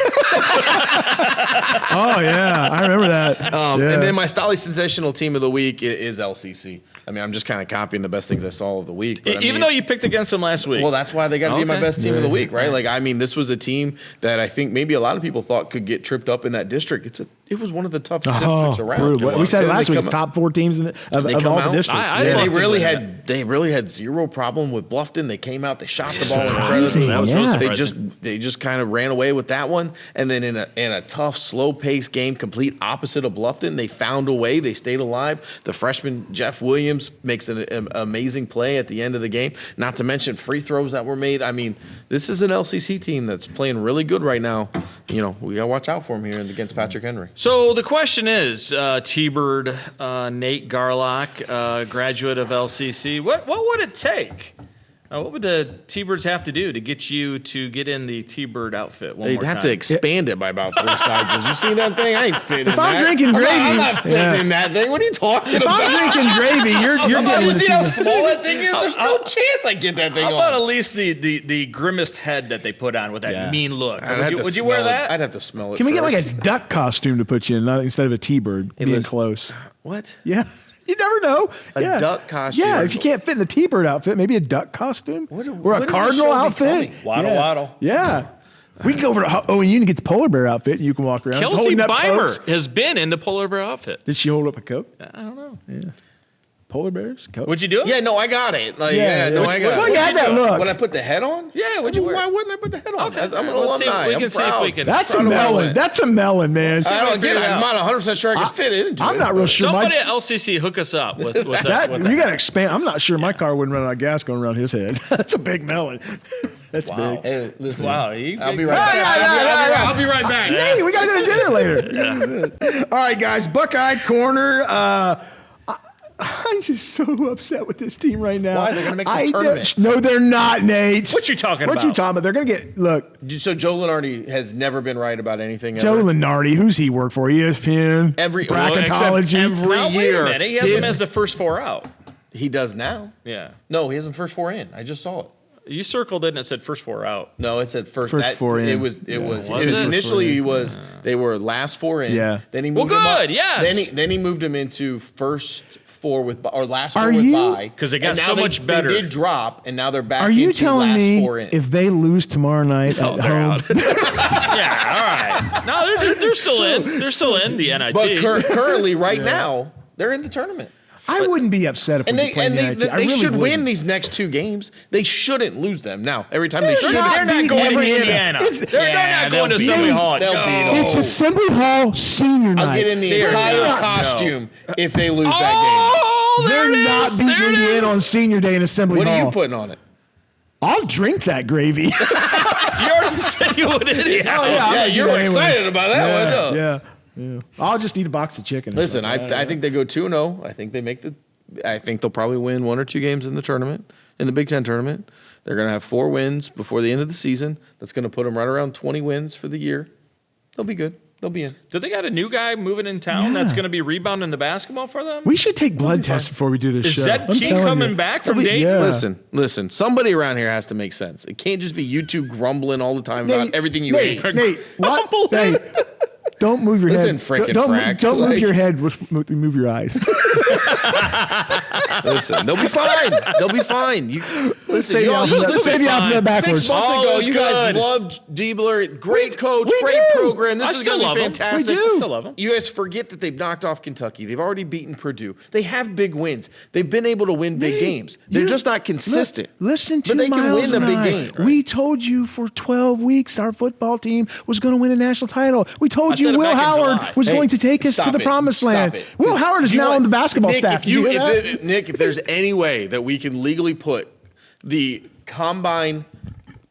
Oh yeah, I remember that. And then my Stolly sensational team of the week is LCC. I mean, I'm just kind of copying the best things I saw of the week. But Even though you picked against them last week. Well, that's why they got to be my best team of the week, right? Like, I mean, this was a team that I think maybe a lot of people thought could get tripped up in that district. It was one of the toughest districts around. We said last week, top 4 teams of all the districts. They really had zero problem with Bluffton. They came out, they shot the ball incredibly. That was really surprising. They just kind of ran away with that one. And then in a tough, slow-paced game, complete opposite of Bluffton, they found a way. They stayed alive. The freshman Jeff Williams makes an amazing play at the end of the game. Not to mention free throws that were made. I mean, this is an LCC team that's playing really good right now. We got to watch out for him here against Patrick Henry. So the question is, T-Bird, Nate Garlock, graduate of LCC, what would it take? What would the T-Birds have to do to get you to get in the T-Bird outfit one more time? They'd have to expand it by about 3 sizes. You see that thing? I ain't fitting in that. If I'm drinking gravy. I'm not fitting in that thing. What are you talking about? If I'm drinking gravy, you're getting You see how small that thing is? There's no chance I get that thing on. How about at least the grimaced head that they put on with that mean look? Would you wear that? I'd have to smell it Can we get like first. a duck costume to put you in instead of a T-Bird being close? What? Yeah. You never know. A duck costume. Yeah, if you can't fit in the T-Bird outfit, maybe a duck costume or a cardinal outfit. Waddle. Yeah. We can go over to OU and get the polar bear outfit. You can walk around. Kelsey Beimer has been in the polar bear outfit. Did she hold up a Coke? I don't know. Yeah. Polar bears? Would you do it? Yeah, no, I got it. Like, Yeah, no, I got it. Well, you had that look. When I put the head on? Yeah, what'd you wear? Why wouldn't I put the head on? Okay, I'm an let's see if alumni. we can I'm see if proud. we can. That's a Proud of where I melon. went. That's a melon, man. I don't figure get it it. I'm out. not 100% sure I can fit it into I'm it. not real sure. Somebody at LCC hook us up with That, that. you got to expand. I'm not sure my car wouldn't run out of gas going around his head. That's a big melon. That's Wow. big. Hey, listen. Wow, I'll be right back. I'll be right back. Hey, we got to go to dinner later. All right, guys. Buckeye Corner. I'm just so upset with this team right now. Why? They're gonna make the tournament. No, they're not, Nate. What you talking What about? you talking about? They're going to get, look, So Joe Lenardi has never been right about anything Joe ever? Lenardi, who's he work for? ESPN? Bracketology? every Now, wait a year. minute. He has him as the first 4 out. He does now. Yeah. No, he has him first 4 in. I just saw it. You circled it and it said first 4 out. No, it said first. First 4 in. It was. Was it? Initially, he was. They were last 4 in. Yeah. Then he Well, moved him up. good, yes. Then he moved him into first 4 with or last 4 Are with you- bye 'Cause they got And now so much better. They did drop, and now they're back. Are you into telling last me 4 in. if they lose tomorrow night at they're home? out. Yeah, all right. No, they're still in. They're still in the NIT. But currently, right now, they're in the tournament. I wouldn't be upset if And we they played the NIT. I they really should win wouldn't. these next 2 games. They shouldn't lose them. Now, every time they should. They're not going to Indiana. Indiana. It's- They're not going to beat Assembly them. Hall. They'll No. beat them. It's Assembly Hall senior night. I'll get in the They're entire not. costume if they lose that Oh, there They're it not is. beating There it Indiana on is. senior day in Assembly game. What Hall. are you putting on it? I'll drink that gravy. You already said you would anyhow. Oh, yeah. I'm Yeah, gonna do you're that anyways. excited about that one. Huh? Yeah. I'll just eat a box of chicken. or Listen, something. I think they go 2-0. I think they make the. I think they'll probably win 1 or 2 games in the tournament, in the Big Ten tournament. They're going to have 4 wins before the end of the season. That's going to put them right around 20 wins for the year. They'll be good. They'll be in. Did they got a new guy moving in town that's going to be rebounding the basketball for them? We should take blood tests before we do this Is show. Zed I'm Key telling coming you. back from Yeah. Dayton? Listen. Somebody around here has to make sense. It can't just be you two grumbling all the time about everything you Nate, hate. Nate, what? Nate, don't move your Listen, head. frickin' Don't frack, move like- your head. Move your eyes. Listen, they'll be fine. They'll be fine. Listen, Say the y'all- alphabet, listen, say the alphabet backwards. 6 months All ago, is you guys good. loved Diebler. Great coach, we great do. program. This I is still going to love be him. fantastic. We do. I still love him. You guys forget that they've knocked off Kentucky. They've already beaten Purdue. They have big wins. They've been able to win big games. They're just not consistent. Listen to but they can Miles win a and big I. game. We told you for 12 weeks our football team was going to win a national title. We told I you said it Will back in Howard July. was Hey, going to take us to stop the it. promised Stop land. it. Will Howard is Do you now want- on the basketball Nick, staff. If you, Did you hear that? Nick, if there's any way that we can legally put the combine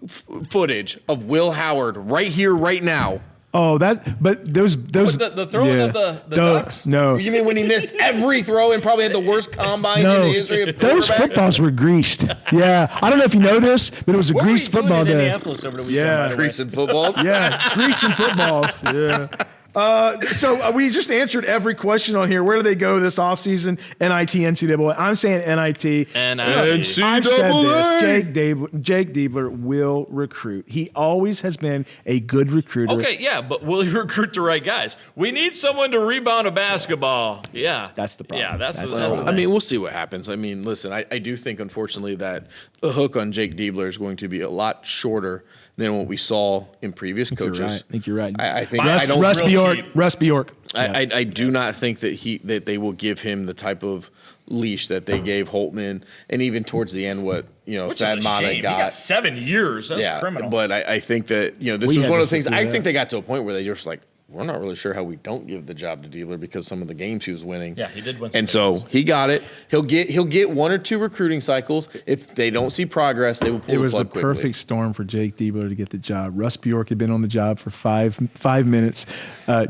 footage of Will Howard right here, right now. Oh, but those The throwing of the Ducks? No. You mean when he missed every throw and probably had the worst combine in No, the history of those quarterback? footballs were greased. Yeah, I don't know if you know this, but it was a What were greased you doing football in day. Indianapolis over the weekend? Yeah. by the way? Greasing footballs. Yeah, greasing footballs. Yeah. So we just answered every question on here. Where do they go this offseason? NIT, NCAA. I'm saying NIT. NIT. I've said this. Jake Diebler will recruit. He always has been a good recruiter. Okay, yeah, but will you recruit the right guys? We need someone to rebound a basketball. Yeah. That's the problem. Yeah, that's the I thing. mean, we'll see what happens. I mean, listen, I do think, unfortunately, that the hook on Jake Diebler is going to be a lot shorter than what we saw in previous coaches. You're right. I think you're right. I think Russ- I don't. Russ real Bjork. cheap. Russ Bjork. I do not think that they will give him the type of leash that they gave Holtman, and even towards the end, what Which Thad is a Matta shame. He got 7 years. That's criminal. But I think that this We was had one of to those things. sit I through think that. they got to a point where they just like, we're not really sure how we don't give the job to Diebler because some of the games he was winning. Yeah, he did win some and big so ones. he got it. He'll get 1 or 2 recruiting cycles. If they don't see progress, they will pull It the was the plug quickly. perfect storm for Jake Diebler to get the job. Russ Bjork had been on the job for five minutes.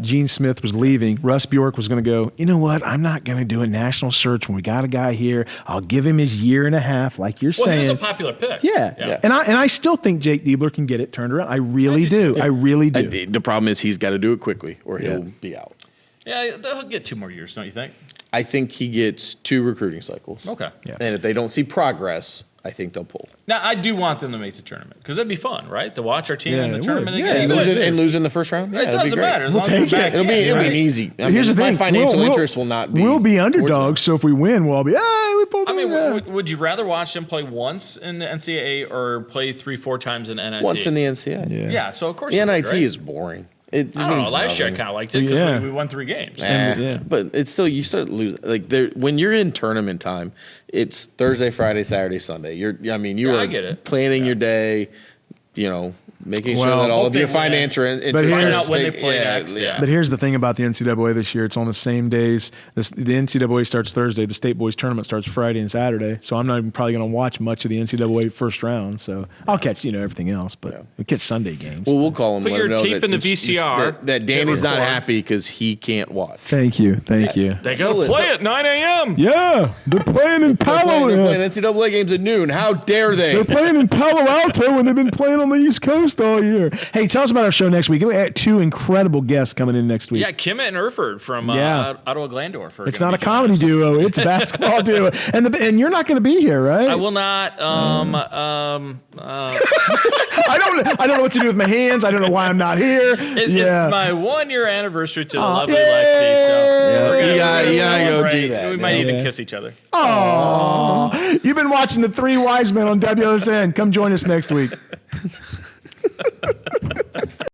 Gene Smith was leaving. Russ Bjork was going to go, you know what? I'm not going to do a national search when we got a guy here. I'll give him his year and a half, like you're Well, he saying. was a popular pick. Yeah. And I still think Jake Diebler can get it turned around. I really do. I really do. The problem is he's got to do it quickly or he'll be out. Yeah, they'll get 2 more years, don't you think? I think he gets 2 recruiting cycles. Okay. Yeah. And if they don't see progress, I think they'll pull. Now, I do want them to make the tournament because it'd be fun, right? To watch our team Yeah, in the it tournament would. Yeah, again. it would. And lose in the first round? Yeah, It it'd be doesn't great. matter. As We'll long as we're take it. back It'll be in, right? an easy. I Here's mean, the thing. my financial We'll- interest will not be. We'll be towards underdogs, so if we win, we'll all be, we pulled I mean, it. would you rather watch them play once in the NCAA or play 3-4 times in NIT? them. Once in the NCAA. Yeah, so of course The you would, NIT right? is boring. It I don't know. means Last year I nothing. kind of liked it because Yeah. we won 3 games. Yeah. But it's still, you start losing. Like when you're in tournament time, it's Thursday, Friday, Saturday, Sunday. You I are get it. planning your day, making sure Well, that all of your hoping financial But interests here's- Find out when they take- play next. Yeah. But here's the thing about the NCAA this year. It's on the same days. The NCAA starts Thursday. The State Boys Tournament starts Friday and Saturday. So I'm not even probably going to watch much of the NCAA first round. So I'll catch, everything else. But I'll catch Sunday games. Well, we'll call him. Put let your him know tape that in the since- VCR, That Danny's not record. happy because he can't watch. Thank you. Thank you. They got to play at 9 a.m. Yeah, they're playing in They're Palo. playing NCAA games at noon. How dare they? They're playing in Palo Alto when they've been playing on the East Coast all year. Hey, tell us about our show next week. We have 2 incredible guests coming in next week. Yeah, Kimmett and Erford from Yeah. Ottawa Glandorf. It's not a comedy duo. It's a basketball duo. And you're not going to be here, right? I will not. I don't know what to do with my hands. I don't know why I'm not here. It's my 1-year anniversary to the lovely yay! Lexi. So we're gonna You gotta go celebrate. do that. We might even Yeah. kiss each other. Aww. You've been watching The Three Wise Men on WSN. Come join us next week.